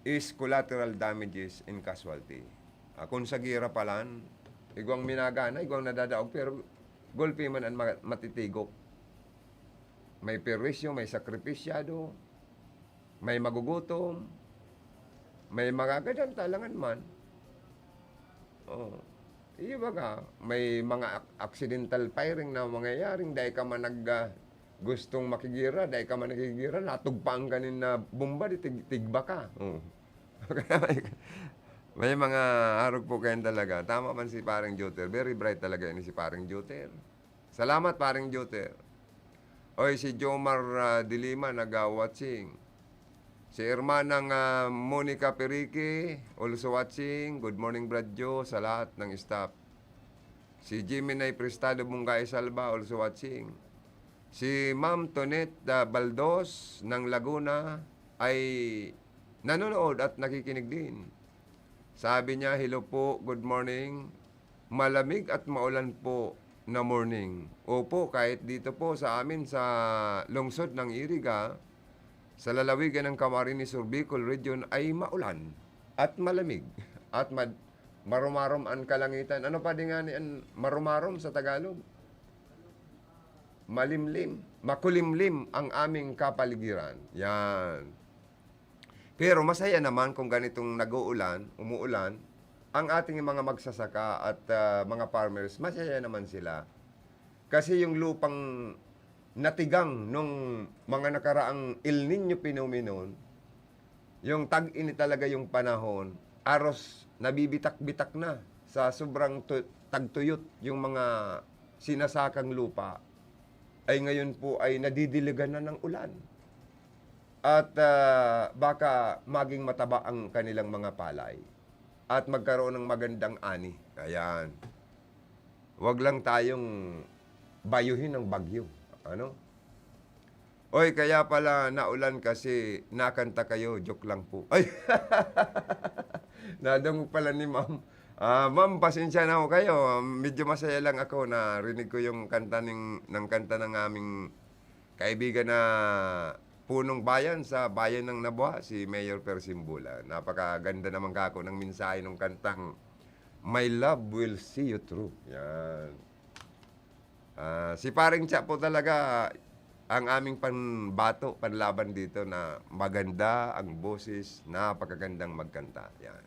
is collateral damages and casualty. Kung sa gira palan, igwang minagana, igwang nadadaog, pero gulpi man ang matitigok. May perwisyo, may sakripisyado, may magugutom, may magagadan talangan man. Oh. Iyo baga, may mga accidental firing na mangyayaring dahil ka man gustong makigira, dahil ka man nakigira, natugpang kanin na bomba, tigba ka. Oh. May mga harog po kayo talaga. Tama man si Paring Joter. Very bright talaga yun si Paring Joter. Salamat, Paring Joter. Oy, si Jomar Dilima nag-watching. Si hermanang Monica Perique, also watching. Good morning, Brad Joe, sa lahat ng staff. Si Jimenay Prestado Bungay Salva, also watching. Si Ma'am Tonet Baldos ng Laguna ay nanonood at nakikinig din. Sabi niya, hello po, good morning. Malamig at maulan po na morning. Opo, kahit dito po sa amin sa lungsod ng Iriga, sa lalawigan ng Camarines Sur Bicol Region ay maulan at malamig at marumarom ang kalangitan. Ano pa din nga ni marumarom sa Tagalog? Malimlim, makulimlim ang aming kapaligiran. Yan. Pero masaya naman kung ganitong umuulan, ang ating mga magsasaka at mga farmers, masaya naman sila. Kasi yung lupang natigang nung mga nakaraang El Nino phenomenon, yung tag-init talaga yung panahon, aros nabibitak-bitak na sa sobrang tagtuyot yung mga sinasakang lupa, ay ngayon po ay nadidiligan na ng ulan. At baka maging mataba ang kanilang mga palay at magkaroon ng magandang ani. Ayan. Huwag lang tayong bayuhin ng bagyo. Ano? Oy, kaya pala naulan kasi nakanta kayo. Joke lang po. Ay! Nadamo pala ni ma'am. Ma'am, pasensya na ho kayo. Medyo masaya lang ako na rinig ko yung kanta ng kanta ng aming kaibigan na punong bayan sa bayan ng Nabua, si Mayor Persimbula. Napakaganda naman kako ng mensahe ng kantang My Love Will See You Through. Yan. Si Paring Cha po talaga ang aming panbato, panlaban dito na maganda ang boses, napakagandang magkanta. Yan.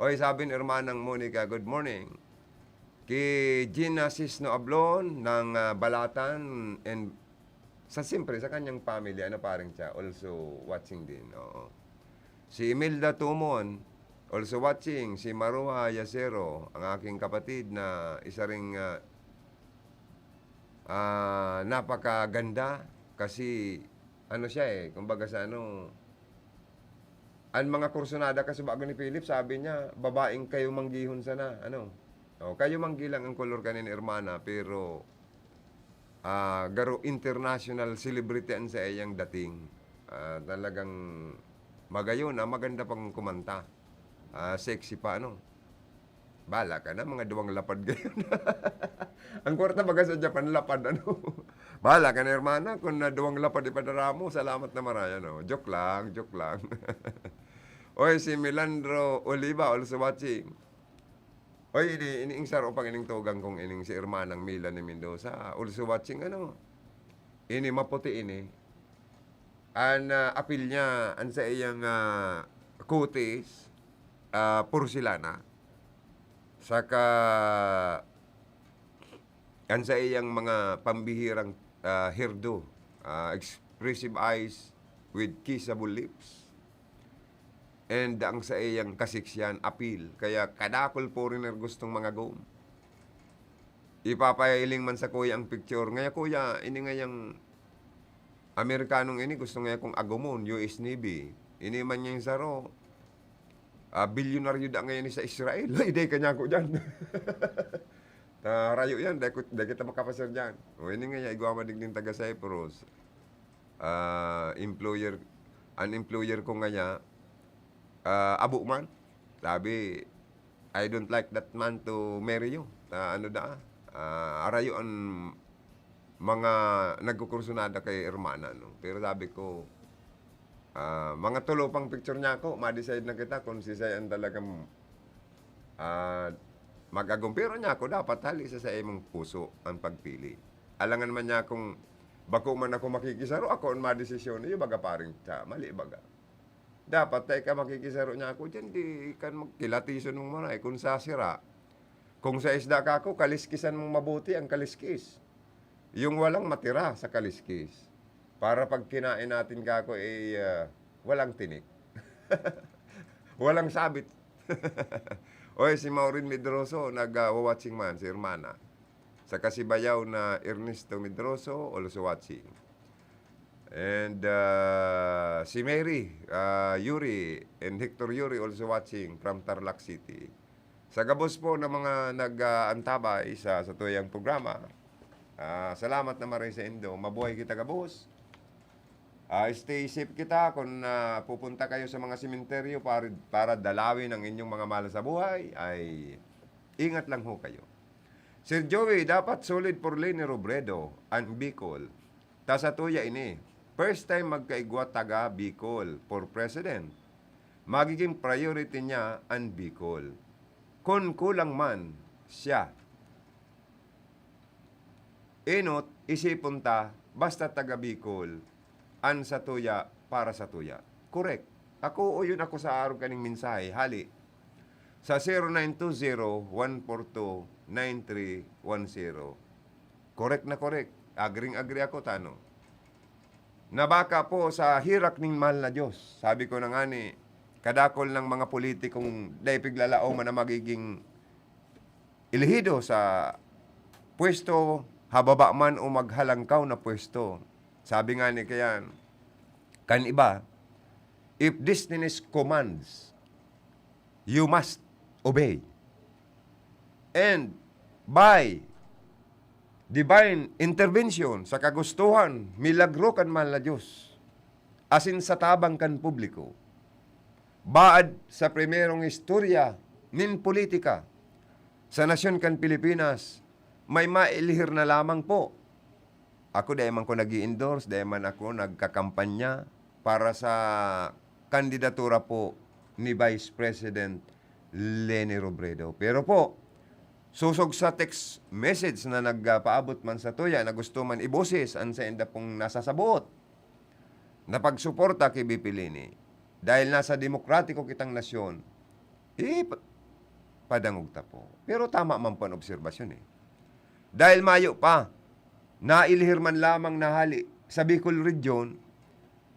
Oy, sabi ni Hermanang Monica, good morning. Kay Gina Cisno Ablon ng Balatan and siyempre sa kanyang family, Paring Cha, also watching din. Oo. Si Imelda Tumon, also watching. Si Maruha Yasero, ang aking kapatid na isa ring napakaganda kasi siya kumbaga sa ang mga kursunada kasi bago ni Philip, sabi niya, babaeng kayo manggihon sana, kayo manggilang ang kolor kanin hermana, pero garo international celebrity ang sa iyang dating. Talagang magayon maganda pang kumanta. Sexy pa, Bala ka na, mga duwang lapad gayon. Ang kwarta baga sa Japan, lapad, Bala ka na, hermana, kung na duwang lapad ipadara mo, salamat na maraya, Joke lang, joke lang. Oy, si Milandro Oliva, also watching. Oy, ining saro pang ining tugang kong ining si hermanang Mila ni Mendoza, also watching, ini maputi ini. Apil niya, sa iyang kutis, porcelana. Saka sa iyang mga pambihirang hairdo, expressive eyes with kissable lips. And ang sa iyang kasiksyan, appeal. Kaya kadakol foreigner gustong mga gom. Ipapailing man sa kuya ang picture. Ngaya kuya, ini ngayang Amerikanong ini gusto ngaya kong agumon, US Navy. Ini man niya yung saro. Bilyonaryo da ngayon sa Israel. Hindi kanya ko dyan. Rayo yan, dahil kita makapasir dyan. O ini nga, igwa madigning taga Cyprus. An employer ko nga abo man. Sabi, I don't like that man to marry you. Arayo ang mga nagkukursunada kay hermana. Pero sabi ko, mga tulo pang picture niya ako, ma-decide na kita kung si Sayan talagang mag-agong. Pero niya ako, dapat hali sa imong puso ang pagpili. Alangan man niya kung bako man ako makikisaro, ako ang ma-desisyon. Yung baga paring Cha, mali baga. Dapat tayo ka makikisaro niya ako, dyan di kan magkilatison mong maray. Kung sa sira, kung sa isda ka ako, kaliskisan mong mabuti ang kaliskis. Yung walang matira sa kaliskis. Para pag kinain natin kako walang tinik. Walang sabit. Oy, si Maureen Medroso, nag-watching man, si hermana. Sa kasibayaw na Ernesto Medroso, also watching. And si Mary, Yuri, and Hector Yuri also watching from Tarlac City. Sa gabos po ng mga nag-antabay sa tuyang programa, salamat na maray sa indo. Mabuhay kita gabos. Stay safe kita kung pupunta kayo sa mga simenteryo para dalawin ang inyong mga mahal sa buhay, ay ingat lang ho kayo. Sir Joey, dapat solid for Leni Robredo and Bicol. Sa tuya ini, first time magkaigwa taga Bicol for president. Magiging priority niya ang Bicol. Kung kulang man siya, inot, isipon ta, basta taga Bicol, an sa tuya para sa tuya. Correct. Ako, yun ako sa araw kaning mensahe. Hali. Sa 0920-142-9310. Correct na correct. Agring-agree ako, Na baka po sa hirak ning mahal na Diyos. Sabi ko na nga ni, kadakol ng mga politikong daipiglalao man na magiging ilihido sa pwesto, hababa man o maghalangkaw na pwesto. Sabi nga ni kayan, kan iba, if destiny commands, you must obey. And by divine intervention sa kagustuhan, milagro kan mahal na Diyos, asin sa tabang kan publiko, baad sa primerong istorya nin politika sa nasyon kan Pilipinas, may mailihir na lamang po. Ako dahil man ko nag-i-endorse, dahil man ako nagkakampanya para sa kandidatura po ni Vice President Leni Robredo. Pero po, susog sa text message na nagpaabot man sa tuya na gusto man iboses ang sa enda pong nasasabot na pagsuporta kay BP Leni dahil nasa demokratiko kitang nasyon, padangog ta po. Pero tama man po ang obserbasyon eh. Dahil mayo pa, nailihir man lamang nahali sa Bicol Region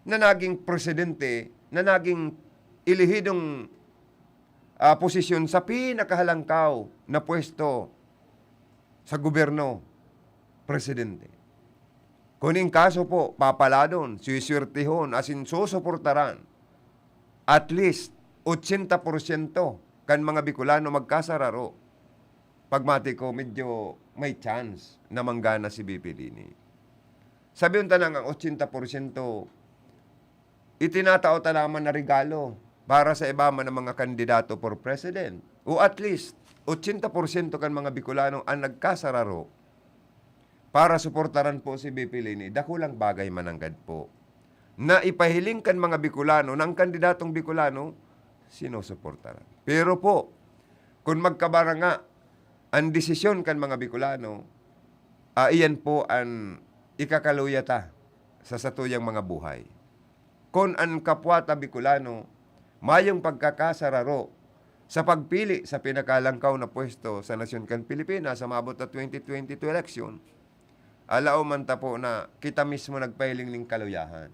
na naging presidente, na naging ilihidong posisyon sa pinakahalangkaw na pwesto sa gobyerno, presidente. Kuning kaso po, papaladon, siswirtihon, asin susuportaran, at least 80% kan mga Bicolano magkasararo. Pagmati ko, medyo may chance na manggana si BP Leni. Sabihin tanang ang 80%, itinatao naman na regalo para sa iba man ng mga kandidato for president. O at least, 80% kan mga Bicolano ang nagkasararo para suportaran po si BP Leni. Dakulang bagay mananggad po na ipahiling kan mga Bicolano ng kandidatong Bicolano, sinusuportaran. Pero po, kung magkabaranga ang desisyon kan mga Bicolano, iyan po ang ikakaluyata sa satuyang mga buhay. Kung ang kapwata Bicolano, mayong pagkakasararo sa pagpili sa pinakalangkaw na pwesto sa nasyon kan Pilipinas sa mabot na 2022 election, alao man ta po na kita mismo nagpahiling ng kaluyahan.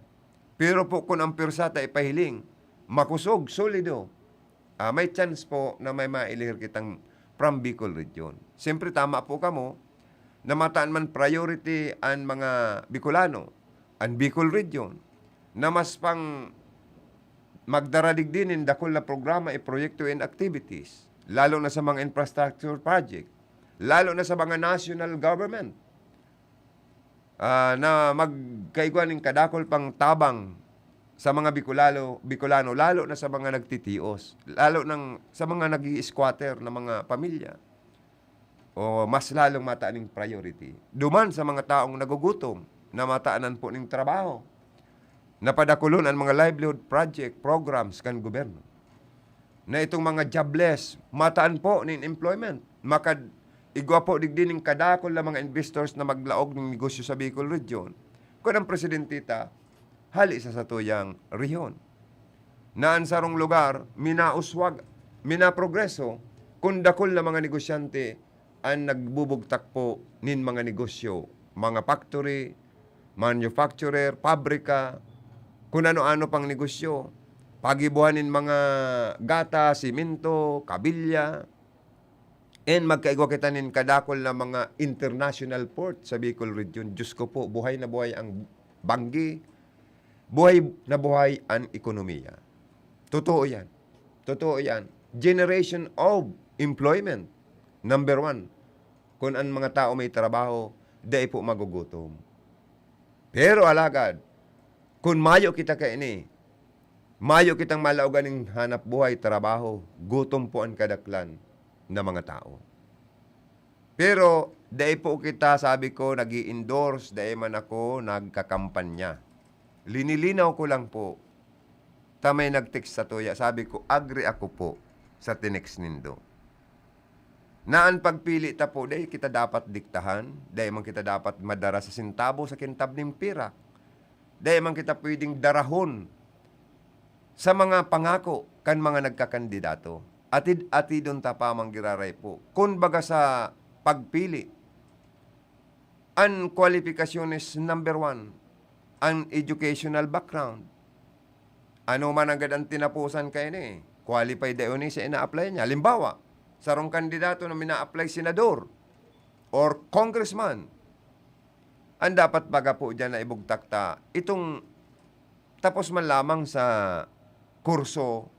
Pero po kung ang pirsata ipahiling, makusog, solido, may chance po na may mailihir kitang from Bicol Region. Siyempre tama po kamo na mataan man priority ang mga Bicolano, ang Bicol Region, na mas pang magdaradig din in dakol na programa e proyekto and activities, lalo na sa mga infrastructure project, lalo na sa mga national government, na magkaiguan ng kadakol pang tabang sa mga Bicolano, lalo na sa mga nagtitios, lalo sa mga nag-i-squatter na mga pamilya, o mas lalong mataan ng priority. Duman sa mga taong nagugutom, na mataanan po ng trabaho, napadakulon ang mga livelihood project, programs kan gobyerno. Na itong mga jobless, mataan po ng employment. Igwa po digdin ng kadakol na mga investors na maglaog ng negosyo sa Bicol Region. Kung ang presidentita, hali sa satuyang rehiyon. Naan sarong lugar, minauswag, minaprogreso, kung dakol na mga negosyante ang nagbubugtak po nin mga negosyo, mga factory, manufacturer, pabrika, kung ano-ano pang negosyo, pagibuhanin mga gata, simento, kabilya, and magkaigwa kita nin kadakol na mga international port sa Bicol Region. Diyos ko po, buhay na buhay ang Banggi, buhay na buhay ang ekonomiya. Totoo yan. Totoo yan. Generation of employment. Number 1. Kung ang mga tao may trabaho, dahil po magugutom. Pero alagad, kung mayo kita kaini, mayo kitang malaugan ng hanap buhay, trabaho, gutom po ang kadaklan na mga tao. Pero, dahil po kita, sabi ko, nag-i-endorse, dahil man ako nagkakampanya. Linilinaw ko lang po, tamay nag-text sa tuya, sabi ko, agree ako po sa tinext nindo. Naan pagpili ta po, dahil kita dapat diktahan, dahil man kita dapat madara sa sintabo sa kintab ng pira, dahil man kita pwedeng darahon sa mga pangako kan mga nagkakandidato. Atid-atidon ta pa manggiraray po. Kung baga sa pagpili, ang kwalifikasyon is number 1, ang educational background, ano man agad ang tinapusan kayo ni, qualified daw ni sa ina-apply niya. Halimbawa, sarong kandidato na mina-apply senador or congressman, ang dapat baga po dyan na ibugtakta, itong tapos man lamang sa kurso,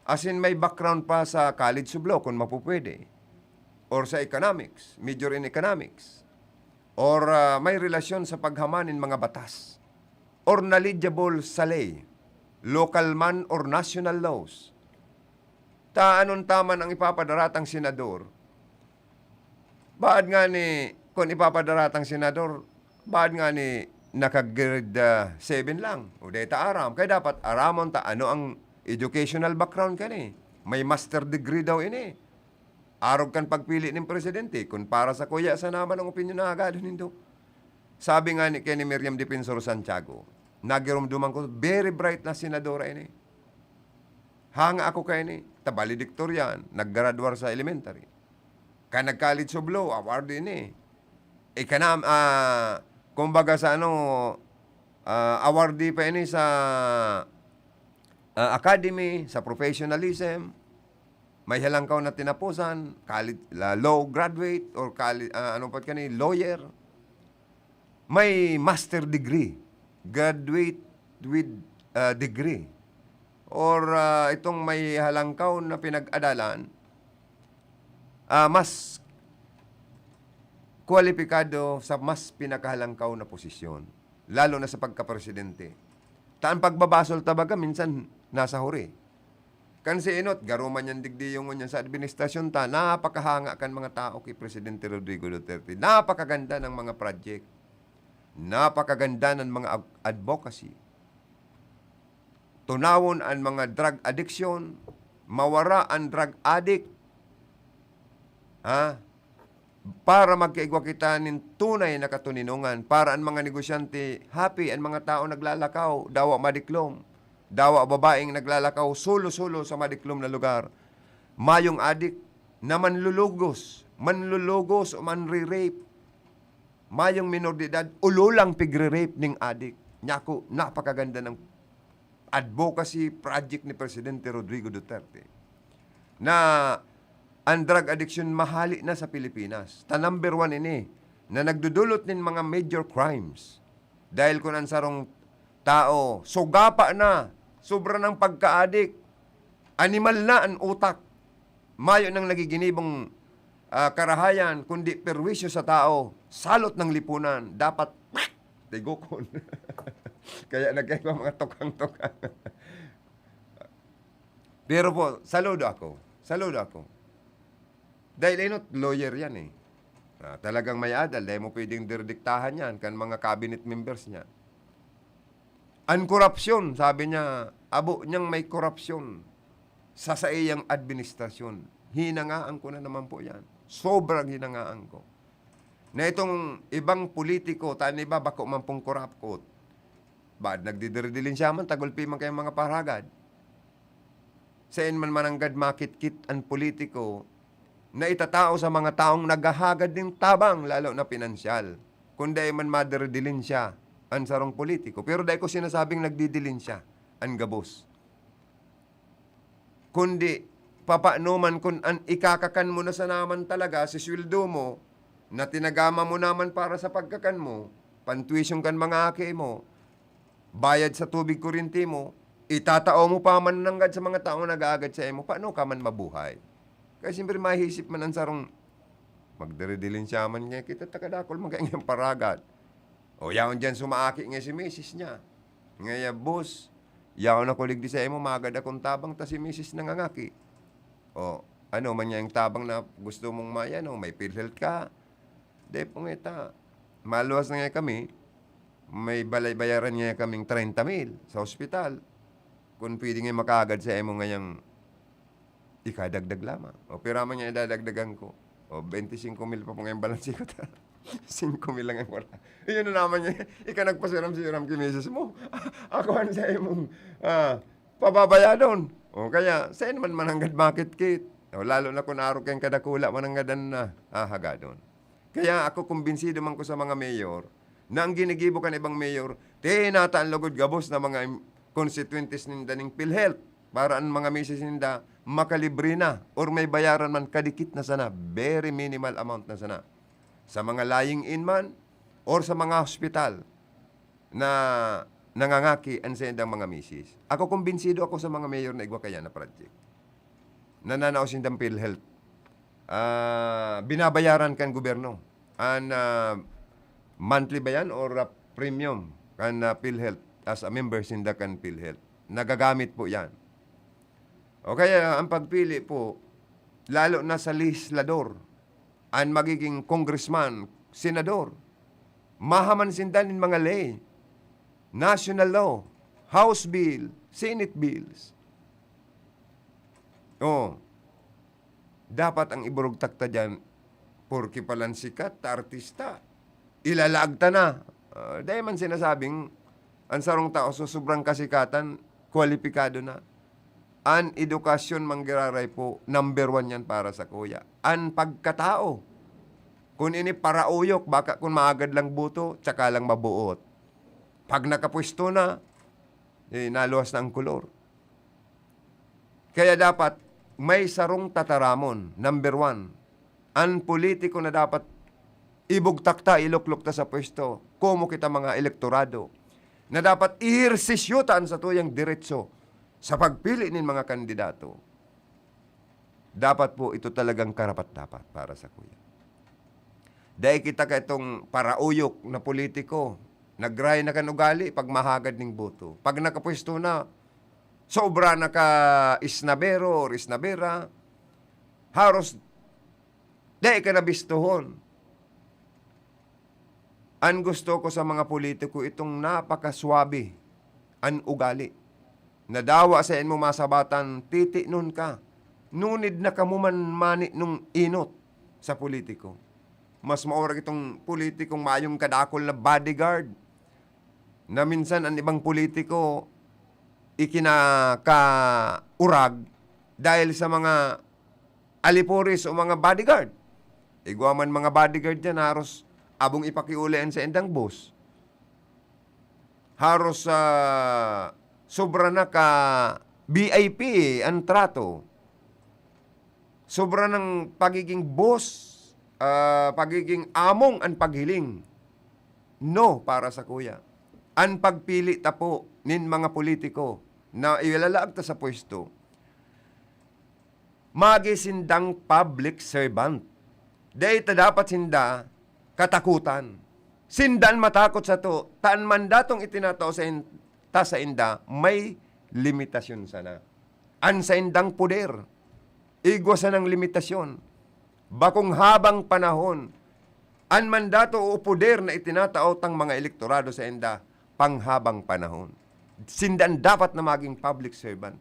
as in may background pa sa college of law kung mapupwede, or sa economics, major in economics, or may relasyon sa paghamanin mga batas, or knowledgeable sa lay, local man or national laws. Anon taman ang ipapadaratang senador? Baad nga ni, kung ipapadaratang senador, baad nga ni naka-grade 7 lang, o data aram. Kaya dapat aramon ta ano ang educational background ka ni. May master degree daw ini. Arog kan pagpili ng presidente, kung para sa kuya sa naman ang opinion na agad nindo. Sabi nga ni Kenny Miriam Defensor Santiago, nagirumduman ko, very bright na senadora ini. Hanga ako kay ni, valedictorian, naggraduar sa elementary. Kaya nag-college of law, award ini. Kumbaga sa awardee pa ini sa academy, sa professionalism, may halangkaw na tinapusan, college, law graduate, or college, lawyer. May master degree, graduate with degree. Or itong may halangkaw na pinag-adalan, mas kwalipikado sa mas pinakahalangkaw na posisyon, lalo na sa pagka-presidente. Taan pagbabasol tabaga, minsan nasa huri. Kan si Inot, garuman yan digdi yung nyan sa administrasyon ta, napakahanga kan mga tao kay Presidente Rodrigo Duterte. Napakaganda ng mga project. Napakaganda ng mga advocacy. Tunawon ang mga drug addiction, mawara ang drug addict, para magkaigwa kita ng tunay na katuninungan, para ang mga negosyante happy, ang mga tao naglalakaw, dawa madiklom, dawa babaeng naglalakaw, sulo-sulo sa madiklom na lugar, mayong addict na manlulugos o manre-rape, mayong minor de edad, ululang pigre-rape ng addict. Nyako, napakaganda ng advocacy project ni Presidente Rodrigo Duterte na ang drug addiction mahali na sa Pilipinas. Number 1 ini na nagdudulot ng mga major crimes dahil kung ang sarong tao sugapa na, sobra ng pagka-addict, animal na ang utak, mayo nang nagiginibong karahayan, kundi perwisyo sa tao, salot ng lipunan, dapat tigukon. Kaya nagkaiba mga tukang-tukang. Pero po, saludo ako. Dahil inot, lawyer yan eh. Talagang may adal, dahil mo pwedeng dirdiktahan yan kan mga cabinet members niya. Ang korupsyon, sabi niya, abo niyang may korupsyon sa iyang administrasyon. Hinangaan ko na naman po yan. Sobrang hinangaan ko. Na itong ibang politiko, tani ba bako man pong korupkot, baad nagdidirdilin siya man, tagulpi man kayong mga paragad. Sain man mananggad makit-kit ang politiko na itatao sa mga taong naghahagad ng tabang, lalo na pinansyal. Kung dahil man madirdilin siya, ang sarong politiko. Pero dahil ko sinasabing nagdidilin siya, ang gabos. Kundi, papaano man kung an ikakakan mo na sa naman talaga, si sweldo mo, na tinagama mo naman para sa pagkakan mo, pantuisyong kan mga ake mo, bayad sa tubig kurinti mo, itatao mo pa man nanggad sa mga taong nag-aagad sa imo, paano ka man mabuhay? Kaya siyempre mahisip man ang sarong, magdiridilin siya man niya, kita takadakol man kaya ngayong paragad. O yaon dyan sumaaki nga si misis niya. Ngaya, boss, yaon ako ligdi sa imo, magad akong tabang, ta si misis nangangaki. O, ano man niya yung tabang na gusto mong mayan, o may PhilHealth ka. De po ngita, maluwas na nga kami, may bayaran nga kaming 30,000 sa ospital. Kung pwede nga makaagad sa emo ngayang ikadagdag lamang. O piraman niya idadagdagan ko. O 25,000 pa po ngayong balansi ko. 5,000 lang ang wala. Yun na naman niya. Ika nagpasiram-siram kimisis mo. Ako ang sa emong pababayadon. O kaya, saan man mananggad market kit? O lalo na kung araw kayong kadakula, mananggadan na hagadon. Kaya ako kumbinsido man ko sa mga mayor na ang ginigibo kan ibang mayor, nataan lugod gabos na mga constituentes ninda ning PhilHealth para ang mga misis ninda makalibre na or may bayaran man kadikit na sana, very minimal amount na sana. Sa mga lying in man or sa mga hospital na nangangaki ang sendang mga misis. Ako kumbinsido ako sa mga mayor na igwa kaya na project. Nananaos sindang PhilHealth. Binabayaran kan gobyerno. Monthly ba yan or premium kan PhilHealth as a member sinda kan PhilHealth. Nagagamit po yan. O kaya ang pagpili po, lalo na sa legislador, ang magiging congressman, senador, mahaman sindan in mga lay, national law, House bill, Senate bills. Dapat ang iburog takta dyan, porki palang sikat, artista, ilalaagta na. Dahil man sinasabing, ang sarong tao so sobrang kasikatan, kwalipikado na. An edukasyon manggiraray po, number 1 yan para sa kuya. An pagkatao. Kung ini parauyok, baka kung maagad lang buto, tsaka lang mabuot. Pag nakapwesto na, naluwas na ang kulor. Kaya dapat, may sarong tataramon, number 1. An politiko na dapat ibugtakta, iluklukta sa pwesto, kumo kita mga elektorado, na dapat ihersisyutan sa tuyang diretso sa pagpili ng mga kandidato. Dapat po ito talagang karapat-dapat para sa kuya. Dahil kita ka itong parauyok na politiko, nagray na kanugali pag mahagad ng boto. Pag nakapwesto na, sobra na ka isnabero or isnabera, haros dahil ka nabistuhon. Ang gusto ko sa mga politiko itong napakaswabe ang ugali. Nadawa sa mo masabatan, titi nun ka. Nunid na kamuman mani nung inot sa politiko. Mas maorag itong politikong mayong kadakol na bodyguard. Na minsan ang ibang politiko ikinakaurag dahil sa mga aliporis o mga bodyguard. Igwaman mga bodyguard dyan, haros abong ipakiulian sa endang boss. Haros sobra na ka VIP ang trato. Sobra ng pagiging boss, pagiging among ang paghiling. No, para sa kuya. Ang pagpili tapo nin mga politiko na ilalaag ta sa pwesto, magisindang public servant. Dahil dapat sinda katakutan. Sindan matakot sa to. Taan mandatong itinatao sa inda, may limitasyon sana. An sa indang puder, igwasan ng limitasyon. Bakong habang panahon, an mandato o puder na itinatao tang mga elektorado sa inda, panghabang panahon. Sindan dapat na maging public servant.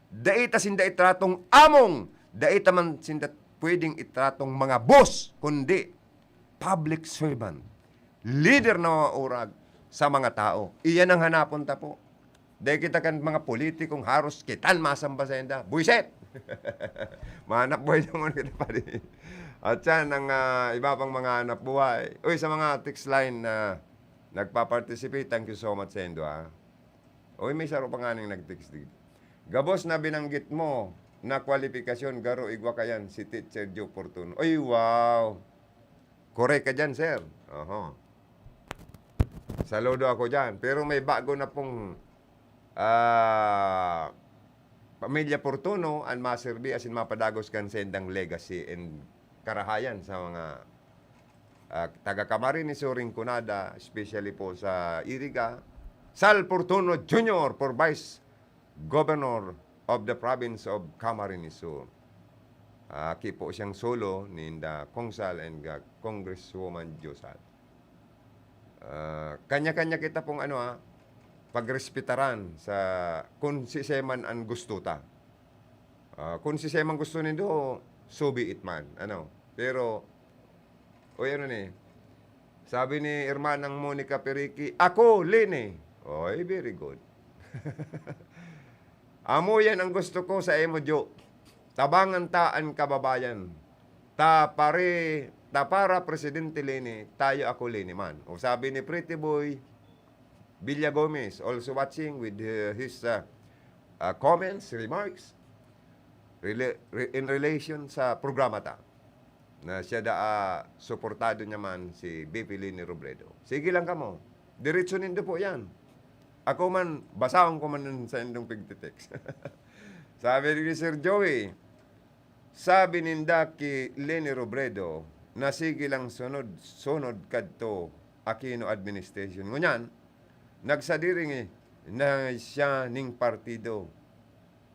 Daita sinda itratong among, daita man sinda pwedeng itratong mga boss, kundi public servant. Leader na orag sa mga tao. Iyan ang hanapon ta po. Dahil kita kan mga politikong haros kitan masamba sa inda. Buiset! Mahanap buhay naman kita pa rin. At yan, ang iba pang mga hanap buhay. Uy, sa mga text line na nagpa-participate, thank you so much sa indo, ha. Uy, may saro pa nga nang nag-text dito. Gabos na binanggit mo na kwalifikasyon, garo igwa kayan, si Teacher Joe Portuno. Uy, wow! Correct ka dyan, sir. Saludo ako dyan. Pero may bago na pong Pamilya Portuno ang maserbi asin mapadagos kan sendang legacy and karahayan sa mga taga-Camarines Sur Rinconada, especially po sa Iriga. Sal Portuno Jr. for Vice Governor of the Province of Camarines Sur. Aki po siyang solo ni Kongsal and Congresswoman Josal. Kanya-kanya kita pong pagrespetaran sa kung si Seman ang gusto ta. Kung si Seman gusto nindo, so be it man. Pero, sabi ni Hermanang Monica Periqui, ako, Lene. Oy, very good. Amo yan ang gusto ko sa emo, Jo. Tabangan taan kababayan. Ta para Presidente Lene, tayo ako Lene man. O sabi ni Pretty Boy, Villa Gomez also watching with his comments, remarks in relation sa programa ta na siya suportado niya man si BP Leni Robredo. Sige lang kamo. Diretso nindo po yan. Ako man, basahon ko man sa indong pigtitext. Sabi ni Sir Joey, sabi ninda ki Leni Robredo na sige lang sunod kadto Aquino administration. Ngunyan, nagsadiring na siya ning partido.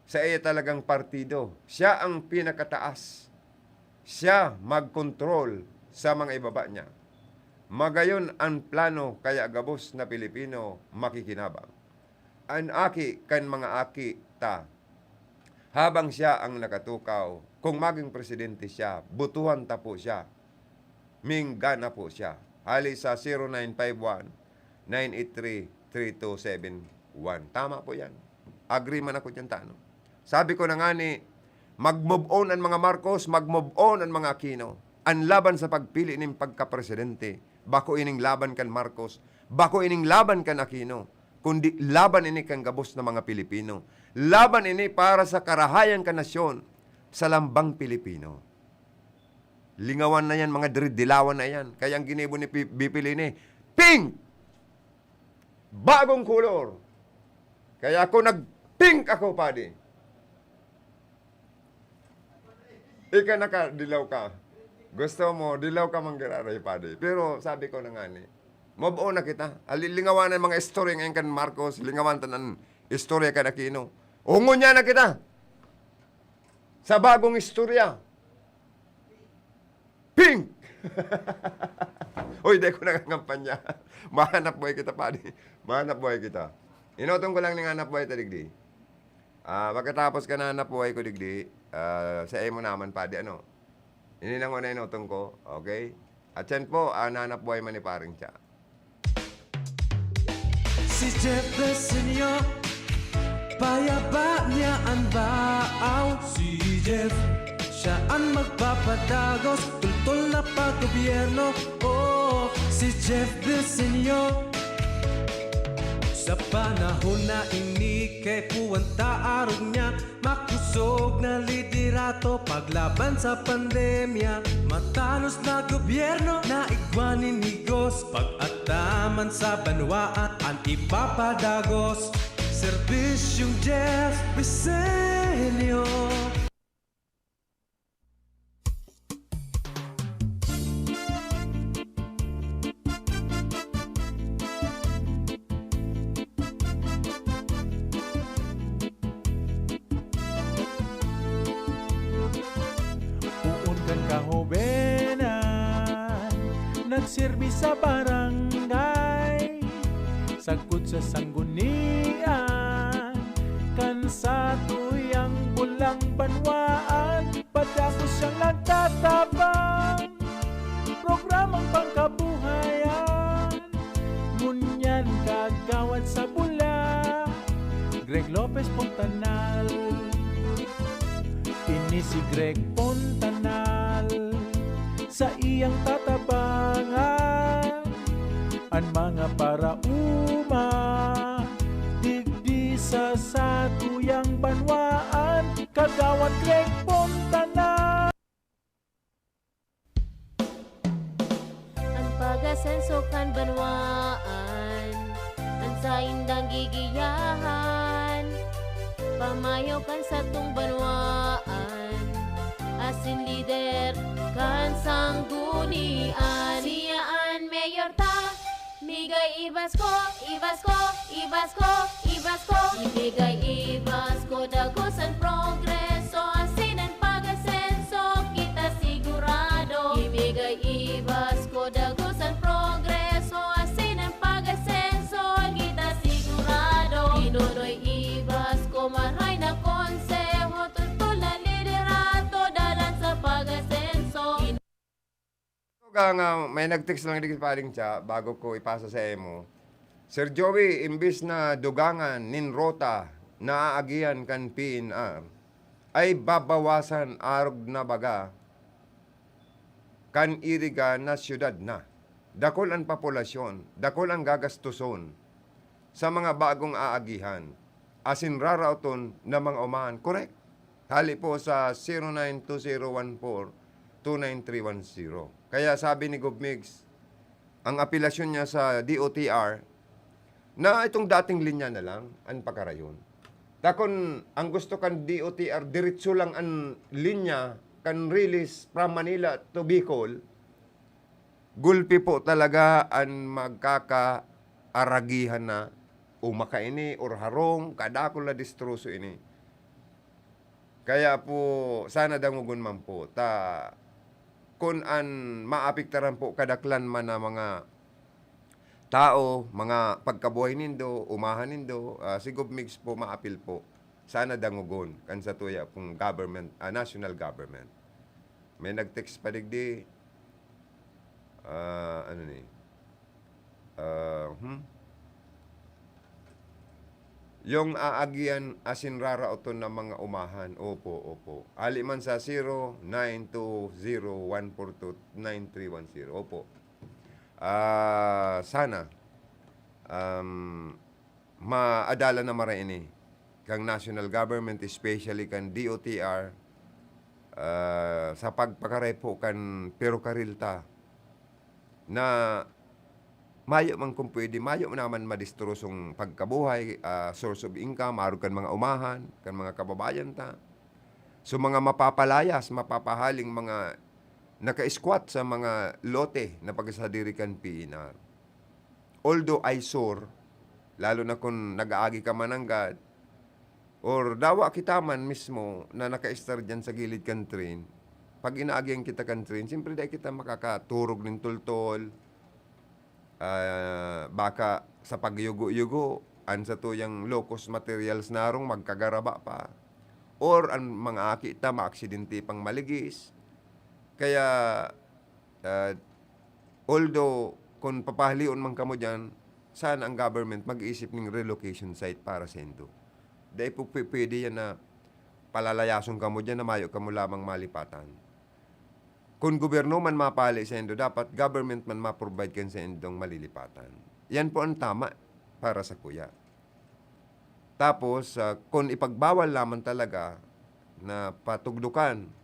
Sa iya talagang partido. Siya ang pinakataas. Siya magkontrol sa mga ibaba niya. Magayon ang plano kaya gabos na Pilipino makikinabang. An aki kan mga aki ta. Habang siya ang nakatukaw, kung maging presidente siya, butuhan ta po siya. Minggana po siya. Hali sa 0951-983-3271. Tama po yan. Agree man ako dyan, Tano. Sabi ko na nga ni, mag-move on ang mga Marcos, mag-move on ang mga Aquino. Ang laban sa pagpili ng pagka-presidente, bako ining laban kan Marcos, bako ining laban kan Aquino, kundi laban ini kan gabos na mga Pilipino. Laban ini para sa karahayan kan nasyon sa lambang Pilipino. Lingawan na yan, mga dilawan na yan. Kaya ang ginibo ni BP Leni, pink! Bagong kulor. Kaya ako nag-pink ako, padi. Ika nakadilaw ka. Gusto mo, dilaw ka manggararay, padi. Pero sabi ko na nga ni, move on na kita. Lingawan na mga istorya ngayon kan Marcos, lingawan ta ng istorya kan Aquino. Ungo niya na kita. Sa bagong istorya. Pink! Uy, di ko nangangampanya. Mahanap buhay kita, padi. Mahanap buhay kita. Inotong ko lang ng hanap buhay ta, digdi. Pagkatapos ka na hanap buhay ko, digdi, sa emo naman, padi, ano? Ininang ko na inotong ko, okay? At yan po, nanap buhay man ni paring siya. Si Jeff the Senior, payaba niya ang baaw. Si Jeff, siya ang magpapadagos, tultol na paggobyerno. Oh, si Jeff the Senior, sa panahon na ini kay puwanta arog niya, makusog na liderato paglaban sa pandemya. Matanos na gobyerno na igwanin higos, pag-ataman sa banwaan ang ipapadagos. Serbisyong Jeff Brisenio. Kahobenan, nagserbi sa barangay, sagkod sa sanggunian, kan sa tuyang bulang banwaan, padako siyang nagtatabang, programang pangkabuhayan, ngunyan kagawad sa bula, Greg Lopez Pontanal. Ini si Greg Pontanal, sa iyang tatabangan ang mga parauma, digdi sa tuyang banwaan, kagawad Greg Pontanal. Ang pag-asenso kan banwaan, ang sa indang gigiyahan, pamayaw kan sa tung banwaan, asin lider kan sanggunian. Siyaan mayor ta, migay Ibasko, Ibasko, Ibasko, Ibasko. Ibigay Ibasko, dagos ang progreso, asin ang pag-asenso, kita sigurado. Ibigay Ibasko, dagos ang progreso, asin ang pag-asenso, kita sigurado. Inonoy Ibasko, maray na konseho, tutol na liderato, dalan sa pag-asenso. May nag-text lang din paring siya bago ko ipasa sa emo. Sir Joey, imbis na dugangan nin rota na aagian kan PNR, ay babawasan arog na baga kan iriga na syudad na. Dakol ang populasyon, dakol ang gagastuson. sa mga bagong aagihan. Asin rarauton na mga umahan. Correct. Hali po sa 092014-29310. Kaya sabi ni Gobmigs, ang apelasyon niya sa DOTR, na itong dating linya na lang, ang pagkarayon. Takon, ang gusto kan DOTR, diretso lang ang linya, kan release from Manila to Bicol, gulpi po talaga ang magkakaaragihan na umakaini or harong, kadakol na distroso ini. Kaya po, sana dangugon man po, kung an maapiktaran po kadaklan man na mga tao, mga pagkabuhay nindo, umahan nindo, si Gobmigs po maapil po. Sana dangugon kan sa tuya pong government, national government. May nag-text pa digdi, yung aagian asin rarauton ng mga umahan. Opo. Ali man sa 0920-142-9310. Opo. Sana maadala na maraini kang national government, especially kan DOTR, sa pagpakaray po kan pero karilta na mayo man kung pwede, mayo man naman madistrusong pagkabuhay, source of income, araw kan mga umahan, kan mga kababayan ta. So mga mapapalayas, mapapahaling mga naka-squat sa mga lote na pagkasadirikan PNR. Although eyesore, lalo na kung nag-aagi ka mananggad, or dawa kita man mismo na naka-star dyan sa gilid kan train, pag inaagyan kita kan train, siyempre dahil kita makakaturog ng tultol, baka sa pagyugo-yugo, an sa tuyang low-cost materials narong magkagaraba pa, or ang mga akita maaksidente pang maligis. Kaya, although kung papahalion man kamo dyan, sana ang government mag-iisip ng relocation site para sa endo. Dahil po pwede yan na palalayason kamo dyan na mayo kamo lamang malipatan. Kung gobyerno man mapali sa endo, dapat government man ma-provide kan sa endong malilipatan. Yan po ang tama para sa kuya. Tapos, kung ipagbawal lamang talaga na patugdukan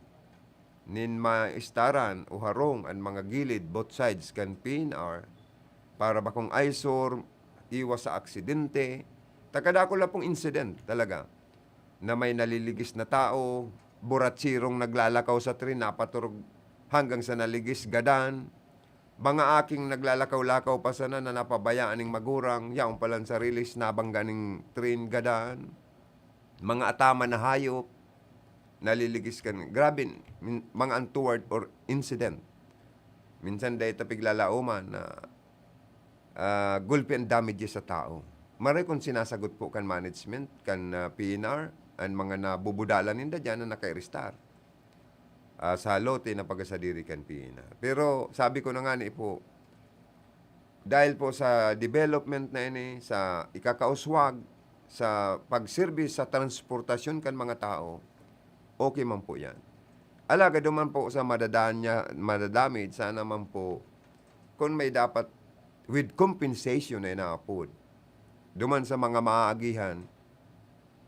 nin maistaran o harong ang mga gilid, both sides kan PNR, para ba kung eyesore, iwas sa aksidente, takadako lang pong incident talaga, na may naliligis na tao, buratsirong naglalakaw sa train, napaturog hanggang sa naligis gadan, mga aking naglalakaw-lakaw pa sana na napabayaan ng magurang, yaong palang sa release, nabangga ng train gadan, mga atama na hayop, naliligis ka. Grabe, mga untoward or incident. Minsan dahil tapiglalauman na gulpi and damages sa tao. Maray kung sinasagot po kan management, kan PNR, ang mga nabubudalan ninda dyan na naka-restar. Sa lote na pagkasadiri kan PNR. Pero sabi ko na nga po, dahil po sa development na ini, sa ikakauswag, sa pag-service, sa transportasyon kan mga tao, okay man po yan. Alaga duman po sa madadamage, sana man po, kung may dapat with compensation na inaapod, duman sa mga maaagihan,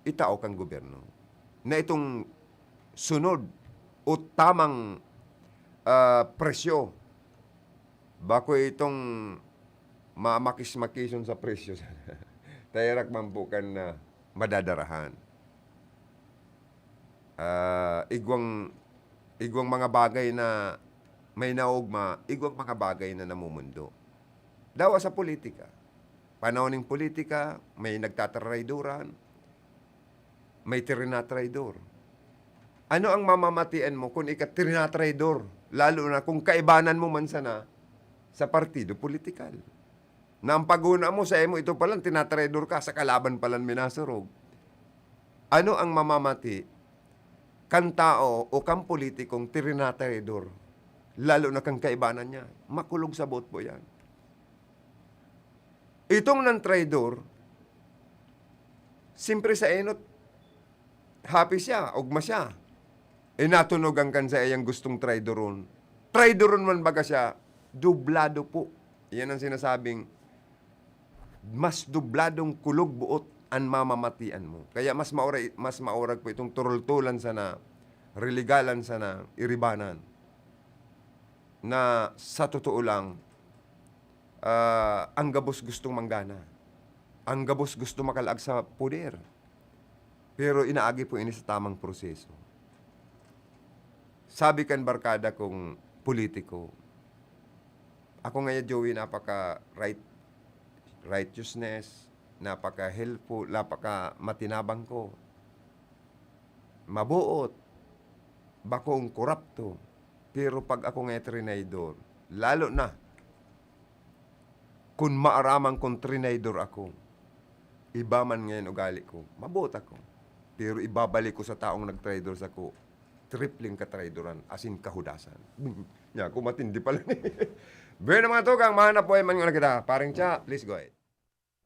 itao kang gobyerno. Na itong sunod o tamang presyo, bako itong mamakis-makison sa presyo, tayarak man po kan madadarahan. Igwang mga bagay na may naugma, igwang mga bagay na namumundo. Dawa sa politika. Panahon ng politika, may nagtatrayduran, may trinatrador. Ano ang mamamatian mo kung ika-trinatrador? Lalo na kung kaibanan mo man sana sa partido politikal. Na ang paguna mo sa emo, ito palang tinatrador ka, sa kalaban palang minasurog. Ano ang mamamati kan tao o kan politikong trinatrador, lalo na kang kaibanan niya, makulog sa boat po yan. Itong non-trader, simpre sa enot, happy siya, ugma siya. Natunogan kan sa iyang gustong traderon. Traderon man baga siya, dublado po. Yan ang sinasabing mas dubladong kulog buot ang mamamatian mo. Kaya mas maurag po itong turultulan sana, religalan sana, iribanan. Na sa totoo lang, ang gabos gustong manggana. Ang gabos gusto makalag sa poder. Pero inaagi po ini sa tamang proseso. Sabi kan barkada kong politiko, ako ngayon, Joey, napaka righteousness, napaka helpful, napaka matinabang ko. Mabuot, bakong korapto. Pero pag ako ngayon trinidor, lalo na, kung maaramang kong trinidor ako, iba man ngayon ugali ko, mabuot ako. Pero ibabalik ko sa taong nag-trador sa ko, tripling ka-tradoran, asin kahudasan. Ya, kumatindi pala ni. Bueno mga tugang, mahanap po ay man kita. Paring Cha, please go ahead.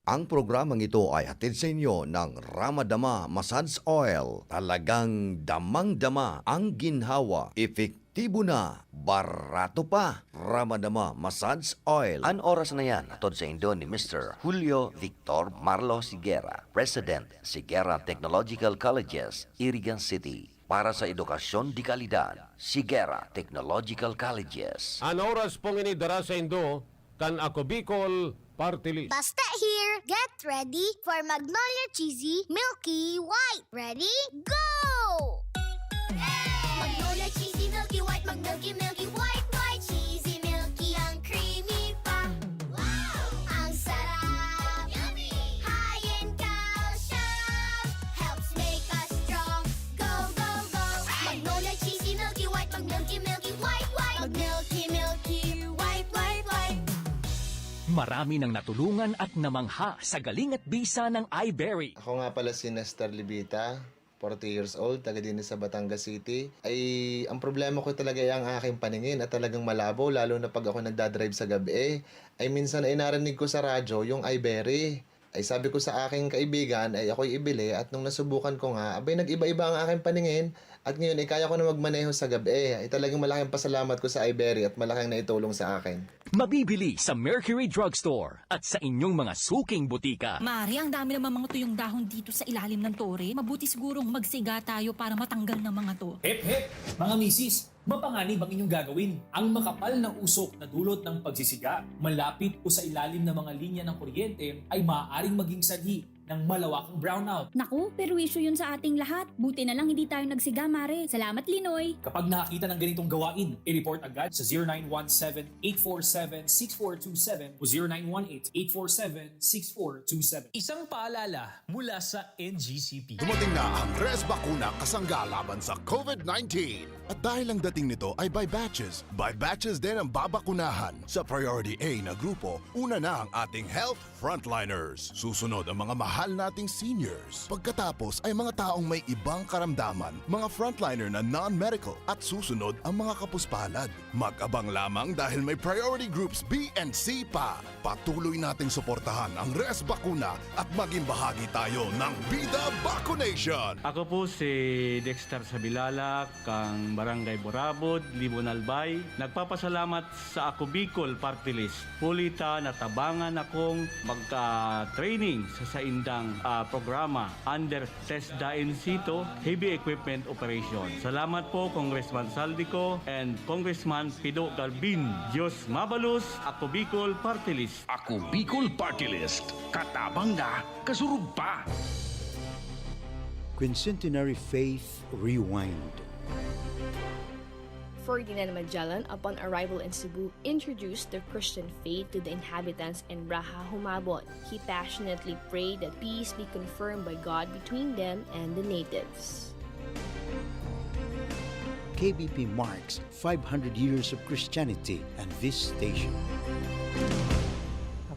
Ang programang ito ay hatid sa inyo ng Ramadama Massage Oil. Talagang damang-dama ang ginhawa. Epektibo na, barato pa. Ramadama Massage Oil. An oras na yan, atod sa indo ni Mr. Julio Victor Marlo Sigera, President, Sigera Technological Colleges, Irigan City. Para sa edukasyon di kalidad, Sigera Technological Colleges. An oras pong inidara sa Indo, kan ako Bicol Party List. Basta here, get ready for Magnolia Cheesy Milky White. Ready? Go! Magnolia Cheesy Milky White, Milky White, White, Cheesy Milky, ang creamy pa. Wow! Ang sarap! Yummy! High in calcium, helps make us strong. Go, go, go! Magnolia Cheesy Milky White, Milky White, White, Milky White, White, White. Marami nang natulungan at namangha sa galing at bisa ng iBerry. Ako nga pala si Nestor Libita, 40 years old, taga din sa Batangas City. Ay, ang problema ko talaga ay ang aking paningin at talagang malabo, lalo na pag ako nagdadrive sa gabi. Ay minsan ay narinig ko sa radyo yung iBerry. Ay sabi ko sa aking kaibigan ay ako'y ibili at nung nasubukan ko nga, abay nag-iba-iba ang aking paningin at ngayon ay kaya ko na magmaneho sa gabi. Ay talagang malaking pasalamat ko sa iBerry at malaking naitulong sa akin. Mabibili sa Mercury Drugstore at sa inyong mga suking butika. Mari, ang dami naman mga tuyong dahon dito sa ilalim ng tore. Mabuti sigurong magsiga tayo para matanggal ng mga to. Hep, hep! Mga misis, mapanganib ang inyong gagawin. Ang makapal na usok na dulot ng pagsisiga, malapit o sa ilalim ng mga linya ng kuryente ay maaaring maging sanhi ng malawakang brownout. Naku, pero issue yun sa ating lahat. Buti na lang hindi tayo nagsiga, Mare. Salamat, Linoy. Kapag nakakita ng ganitong gawain, i-report agad sa 0917-847-6427 o 0918-847-6427. Isang paalala mula sa NGCP. Dumating na ang Res Bakuna kasangga laban sa COVID-19. At dahil ang dating nito ay by batches din ang babakunahan. Sa Priority A na grupo, una na ang ating health frontliners. Susunod ang mga mahal nating seniors. Pagkatapos ay mga taong may ibang karamdaman, mga frontliner na non-medical at susunod ang mga kapuspalad. Mag-abang lamang dahil may priority groups B and C pa. Patuloy nating suportahan ang Res Bakuna at maging bahagi tayo ng Bida Vaccination. Ako po si Dexter Sabilalak, kang Barangay Borabod, Libon Albay. Nagpapasalamat sa Ako Bicol Party List. Pulita natabangan akong magka-training sa indang programa under TESDA in situ Heavy Equipment Operation. Salamat po Congressman Saldico and Congressman Pido Galbin. Diyos mabalus, Ako Bicol Party List. Ako Bicol Party List. Katabang na, kasurug pa. Quincentenary Faith Rewind. Ferdinand Magellan, upon arrival in Cebu, introduced the Christian faith to the inhabitants in Braha Humabon. He passionately prayed that peace be confirmed by God between them and the natives. KBP marks 500 years of Christianity and this station.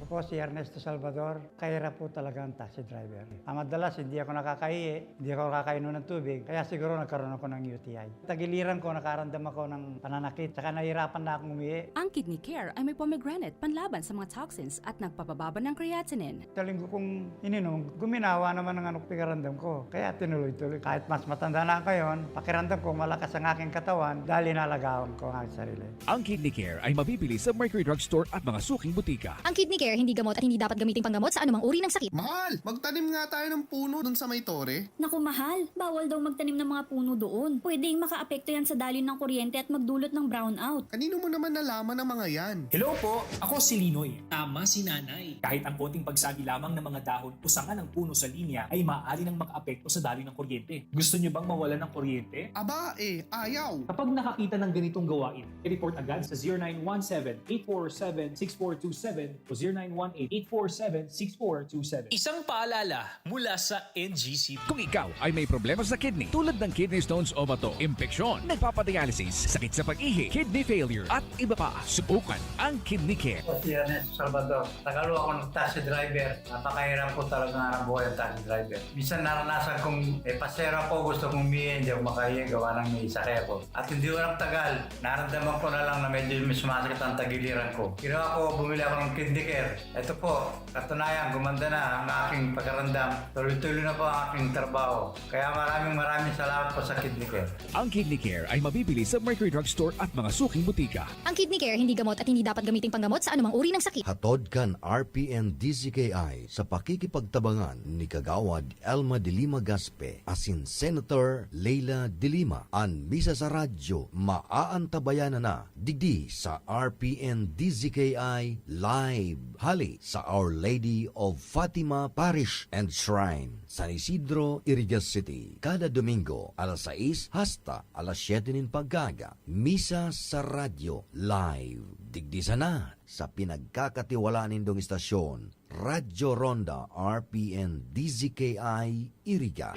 Ako po si Ernesto Salvador, kahirap po talaga ang taxi driver. Madalas hindi ako nakakaihi, hindi ako nakakainom ng tubig, kaya siguro nagkaroon ako ng UTI. Tagiliran ko, nakaramdam ako ng pananakit, saka nahihirapan na akong umihi. Ang Kidney Care ay may pomegranate panlaban sa mga toxins at nagpapababa ng creatinine. Sa linggo kong ininom, guminawa naman ng pakiramdam ko, kaya tinuloy-tuloy. Kahit mas matanda na ako ngayon, pakiramdam ko malakas ang aking katawan dahil inalagaan ko ang aking sarili. Ang Kidney Care ay mabibili sa Mercury Drugstore at mga suking butika. Ang Kidney Care, hindi hindi gamot at hindi dapat gamitin panggamot sa anumang uri ng sakit. Mahal, magtanim nga tayo ng puno dun sa may tore. Naku mahal, bawal daw magtanim ng mga puno doon. Pwedeng makaapekto yan sa daloy ng kuryente at magdulot ng brownout. Kanino mo naman nalaman ang mga yan? Hello po, ako si Linoy. Tama si Nanay. Kahit ang konting pagsagi lamang ng mga dahon o sanga ng puno sa linya ay maaari nang makaapekto sa daloy ng kuryente. Gusto niyo bang mawalan ng kuryente? Aba ayaw. Kapag nakakita ng ganitong gawain, i-report agad sa 0917-847-6427 o 0918-847-6427. Isang paalala mula sa NGC. Kung ikaw ay may problema sa kidney tulad ng kidney stones o bato, impeksyon, nagpapadialysis, sakit sa pag-ihi, kidney failure at iba pa, subukan ang Kidney Care. Si Ernest Salvador, tagalo ako ng taxi driver. Napakahirap po talaga ng buhay ng taxi driver. Minsan naranasan kong pasero ako, gusto kong umihin, hindi ako makahiya, gawa ng may sakay ako. At hindi ko tagal, naramdaman ko na lang na medyo sumasakit ang tagiliran ko. Ginawa ko, bumili ako ng Kidney Care. Ito po, katunayan, gumanda na ang aking pagkarandam. Tuloy-tuloy na po ang aking trabaho. Kaya maraming salamat po sa Kidney Care. Ang Kidney Care ay mabibili sa Mercury Drug Store at mga suking butika. Ang Kidney Care hindi gamot at hindi dapat gamitin panggamot sa anumang uri ng sakit. Hatod kan RPN-DZKI sa pakikipagtabangan ni Kagawad Elma de Lima Gaspe asin Senator Leila de Lima an misa sa radyo maaantabayan na digdi sa RPN-DZKI Live hali sa Our Lady of Fatima Parish and Shrine, San Isidro, Irigas City. Kada Domingo, alas 6 hasta alas 7 nin paggaga. Misa sa radyo live. Digdi sana sa pinagkakatiwalaan nindong istasyon, Radyo Ronda RPN DZKI Iriga.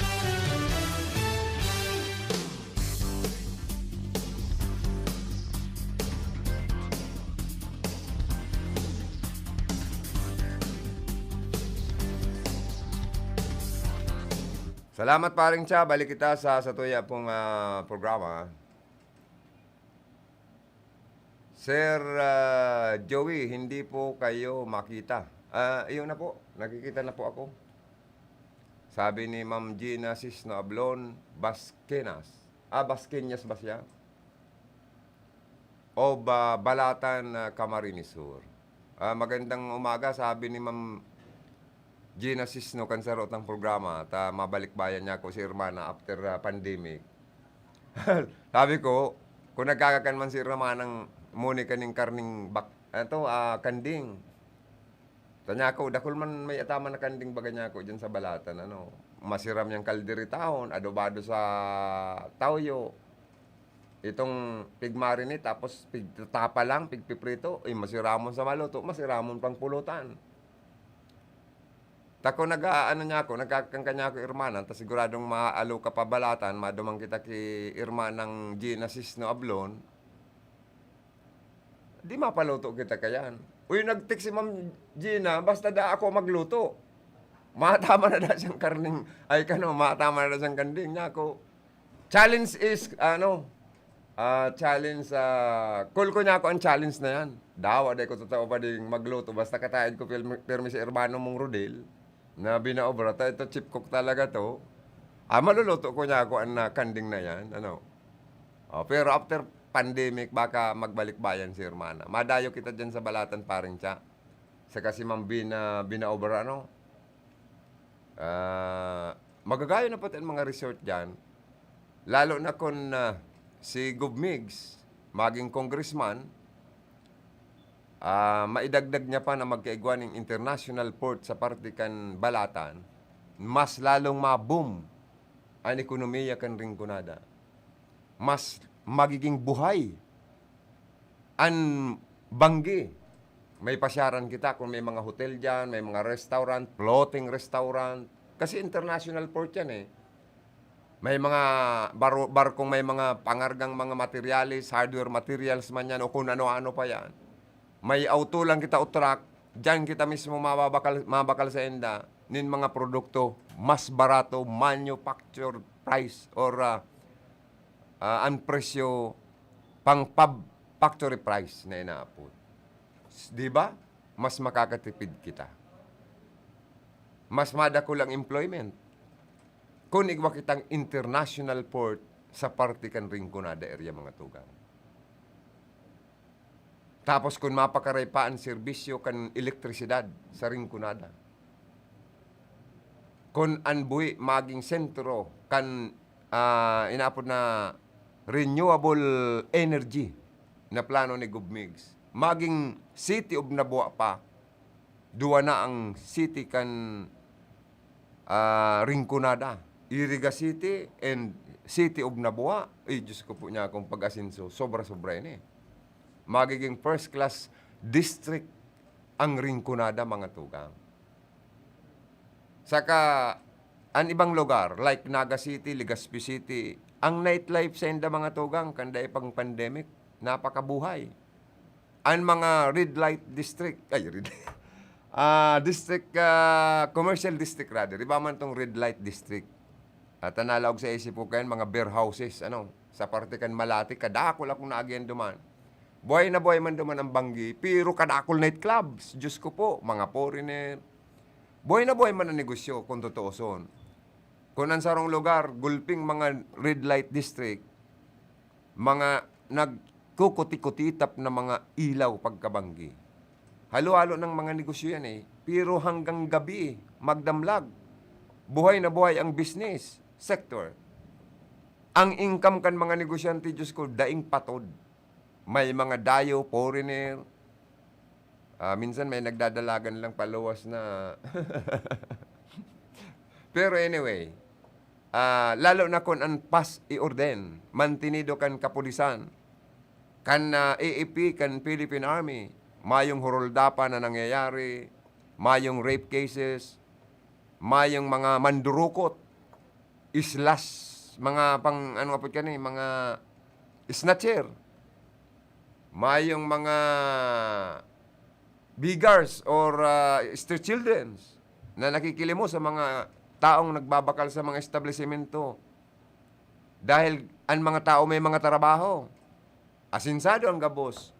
Salamat paring Cha, balik kita sa tuya pong programa. Sir Joey, hindi po kayo makita. Iyon na po, nakikita na po ako. Sabi ni Ma'am Gina Cisno Ablon, Basquenas. Basquenas ba siya? O Balatan, Camarines Sur. Magandang umaga, sabi ni Ma'am Gina Cisno, kansarot ng programa. Mabalikbayan niya ako si Hermana after pandemic. Sabi ko, kung nagkakakan man si Hermana ng muni kaning karning kanding. Tanya ko, dakol man may atama na kanding baga niya ako dyan sa Balatan. Masiram yung kalderitahon, adobado sa tawyo. Itong pigmarinate, tapos pigtapa lang, pigpiprito, masiramon sa maluto, masiramon pang pulutan. Tako nagkakang niya ako Irmanan, ta siguradong maalo ka pa Balatan, madumang kita ki Irmanang Gina Cisno Ablon. Di mapaluto kita kayan. Uy, nag-text si Ma'am Gina, basta da ako magluto. Matama na da siyang karning, matama na da siyang kanding niya ako. Challenge is, call ko niya ako ang challenge na yan. Dawa, ko totoo pa ding magluto, basta katayin ko pirmi si Hermano mong Rodel, na binaobra, ito chip cook talaga to. Maluluto ko niya ako ang kanding na yan, pero after pandemic, baka magbalik-bayan si Hermana. Madayo kita dyan sa Balatan, paring Cha. Sa kasi Ma'am binaobra, magagayo na po ang mga resort dyan. Lalo na kung si Gov Migs, maging congressman, maidagdag niya pa na magkaigwan ng international port sa partikan Balatan, mas lalong ma-boom ang ekonomiya kan Rinconada. Mas magiging buhay ang Banggi. May pasyaran kita kung may mga hotel dyan, may mga restaurant, floating restaurant. Kasi international port yan May mga barkong may mga pangargang mga materialis, hardware materials man yan, o kung ano-ano pa yan. May auto lang kita o truck, dyan kita mismo mabakal sa enda, nin mga produkto, mas barato, manufactured price, or ang presyo pang factory price na inaapod. Di ba? Mas makakatipid kita. Mas madakulang employment. Kung igwa kitang international port sa partikan Rinconada area mga tugang. Tapos kung mapakaraypaan serbisyo kan elektrisidad sa ringkunada. Kung anbuhi maging sentro kan inapod na renewable energy na plano ni Gubmigs. Maging city of Nabuwa pa, duwa na ang city kan ringkunada. Iriga City and City of Nabuwa. Diyos ko po niya akong pag-asinso. Sobra-sobra yun eh. Magiging first class district ang ringkunada, mga tugang. Saka, ang ibang lugar, like Naga City, Legazpi City, ang nightlife sa inda, mga tugang, kanday pang pandemic, napakabuhay. Ang mga red light district, commercial district rather, iba man tong red light district. At analog sa isip ko kayo, mga beer houses, sa parte kan Malati, kadakol akong naagyan duman. Buhay na buhay man duman ang Banggi, pero kadakol nightclubs, Diyos ko po, mga foreigner. Buhay na buhay man ang negosyo, kung totoo son. Kung ang sarong lugar, gulping mga red light district, mga nagkukuti-kutitap na mga ilaw pagkabanggi. Halo-halo ng mga negosyo yan eh. Pero hanggang gabi, magdamlag. Buhay na buhay ang business sector. Ang income kan mga negosyante, Diyos ko, daing patod. May mga dayo, foreigner. Minsan may nagdadalagan lang paluwas na. Pero anyway, lalo na kung ang pas i-orden, mantinido kan kapulisan, kan AAP, kan Philippine Army, mayong horolda na nangyayari, mayong rape cases, mayong mga mandurukot, islas, mga pang, mga snatcher, mayong mga beggars or street children na nakikilimo sa mga taong nagbabakal sa mga establishmento. Dahil ang mga tao may mga trabaho. Asinsado ang gabos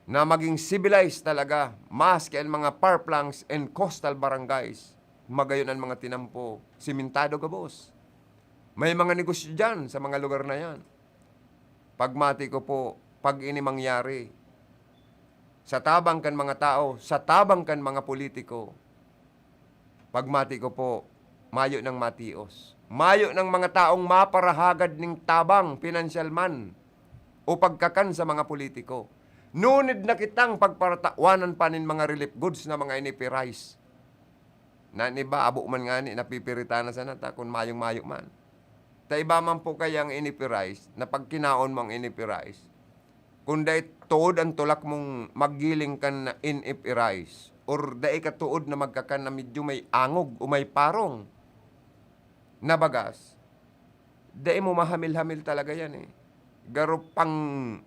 na maging civilized talaga, maski ang mga parplanks and coastal barangays, magayon ang mga tinampo, simentado gabos. May mga negosyo dyan sa mga lugar na yan. Pagmati ko po, pag ini mangyari, sa tabang kan mga tao, sa tabang kan mga politiko, pagmati ko po, mayo ng matios. Mayo ng mga taong maparahagad ng tabang, financial man, o pagkakan sa mga politiko. Nunid na kitang pagparatawanan pa nin mga relief goods na mga inipirais. Na iba, abo man nga ni, napipirita na sa nata, kung mayong-mayo man. Ta iba man po kayang inipirais, na pag kinaon mong inipirais, kung dahil tuod ang tulak mong magiling kan na inipirais, or dahil ka tuod na magkakan na medyo may angog o may parong na bagas, dahil mo mahamil-hamil talaga yan eh. Garo pang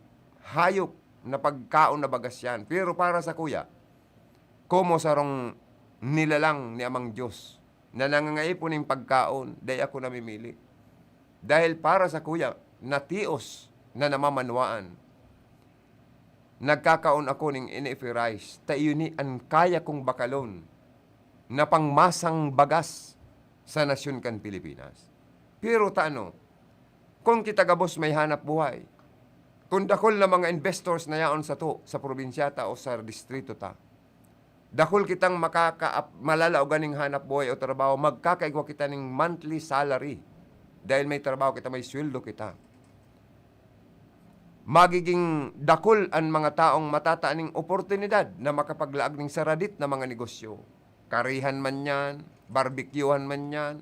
hayop na pagkaon na bagas yan. Pero para sa kuya, kumo sarong nilalang ni Amang Diyos na nangangaipon ng pagkaon, dahil ako namimili. Dahil para sa kuya, natios na namamanwaan. Nagkakaon ako ng NFA rice, tayo ni ang kaya kong bakalon na pangmasang bagas sa nasyon kan Pilipinas. Pero taano, kung kita gabos may hanap buhay, kung dakol na mga investors na yaon sa probinsya ta o sa distrito ta, dakol kitang malalaw ganing hanap buhay o trabaho, magkakaigwa kita ng monthly salary. Dahil may trabaho kita, may sweldo kita. Magiging dakol ang mga taong matataaning oportunidad na makapaglaag ng saradit na mga negosyo. Karihan man yan, barbecuehan man yan,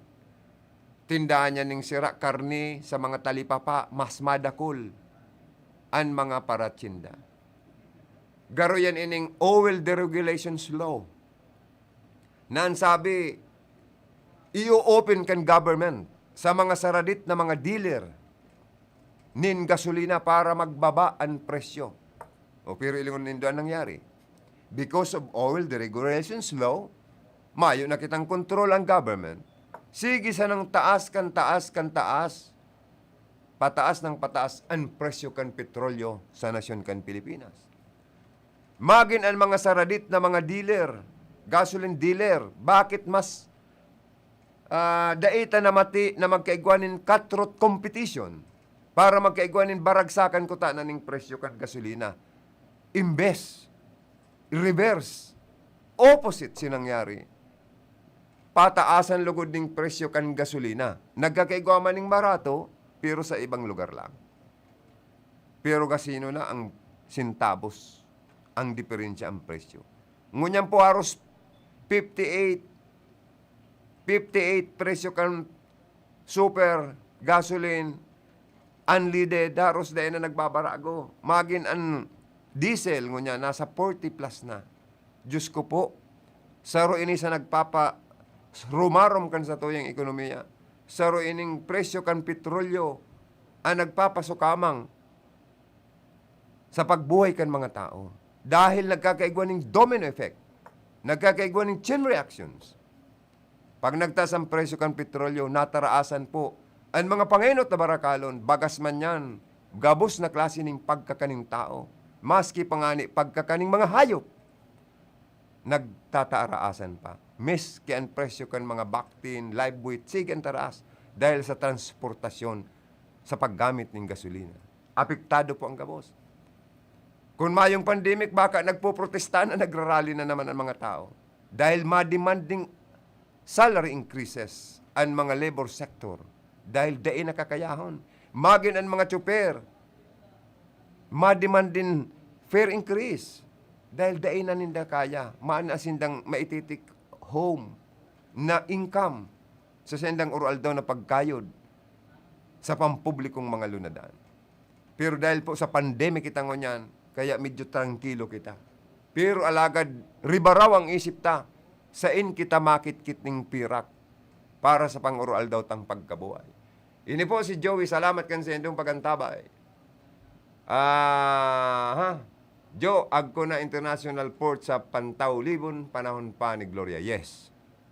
tindahan yan ng sira karne sa mga talipapa, mas madakol ang mga paratsinda. Garo yan ining oil deregulations law. Na ang sabi, i-open kan government sa mga saradit na mga dealer nin gasolina para magbaba ang presyo. O pero ilingon nindo ang nangyari. Because of oil deregulations law, mayo na kitang kontrol ang government. Sige sa nang taas kan taas kan taas. Pataas ng pataas ang presyo kan petrolyo sa nasyon kan Pilipinas. Magin ang mga saradit na mga dealer, gasoline dealer, bakit mas daita na mati na magkaigwanin cutthroat competition para magkaigwanin baragsakan ko ta na ning presyo kan gasolina imbes, reverse, opposite sinangyari. Pataasan lugod ng presyo kan gasolina. Nagkakaigwa maning barato, pero sa ibang lugar lang. Pero kasino na ang sintabos, ang diferensya ang presyo. Ngunyan po haros 58 presyo kan super, gasoline, unleaded, haros dahil na nagbabarago. Magin ang diesel, ngunya, nasa 40 plus na. Diyos ko po, saro ini sa rumarom kan sa tuyang ekonomiya. Saro ining presyo kan petrolyo ang nagpapasukamang sa pagbuhay kan mga tao. Dahil nagkakaigwa ng domino effect, nagkakaigwa ng chain reactions. Pag nagtaas ang presyo kan petrolyo, nataraasan po ang mga panginot na barakalon, bagas man yan, gabos na klase ng pagkakaning tao, maski pangani pagkakaning mga hayop, nagtataaraasan pa. Miski ang presyo kan mga baktin, live weight, sige ang taraas dahil sa transportasyon sa paggamit ng gasolina. Apektado po ang gabos. Kung mayong pandemic, baka nagpo-protesta na, nagrarally na naman ang mga tao. Dahil ma-demanding salary increases ang mga labor sector. Dahil dain nakakayahon. Magin ang mga tsuper. Ma-demanding fare increase. Dahil dain na ninda kaya. Maanasindang maititik home na income sa sendang oral daw na pagkayod sa pampublikong mga lunadan. Pero dahil po sa pandemic kita ngunyan, kaya medyo tranquilo kita. Pero alagad, ribaraw ang isip ta, sain kita makit-kit ng pirak para sa pang-oral daw tang pagkabuhay. Ini po si Joey, salamat kan sa indong pagantabay. Jo, agko na international port sa Pantaw Libon, panahon pa ni Gloria. Yes.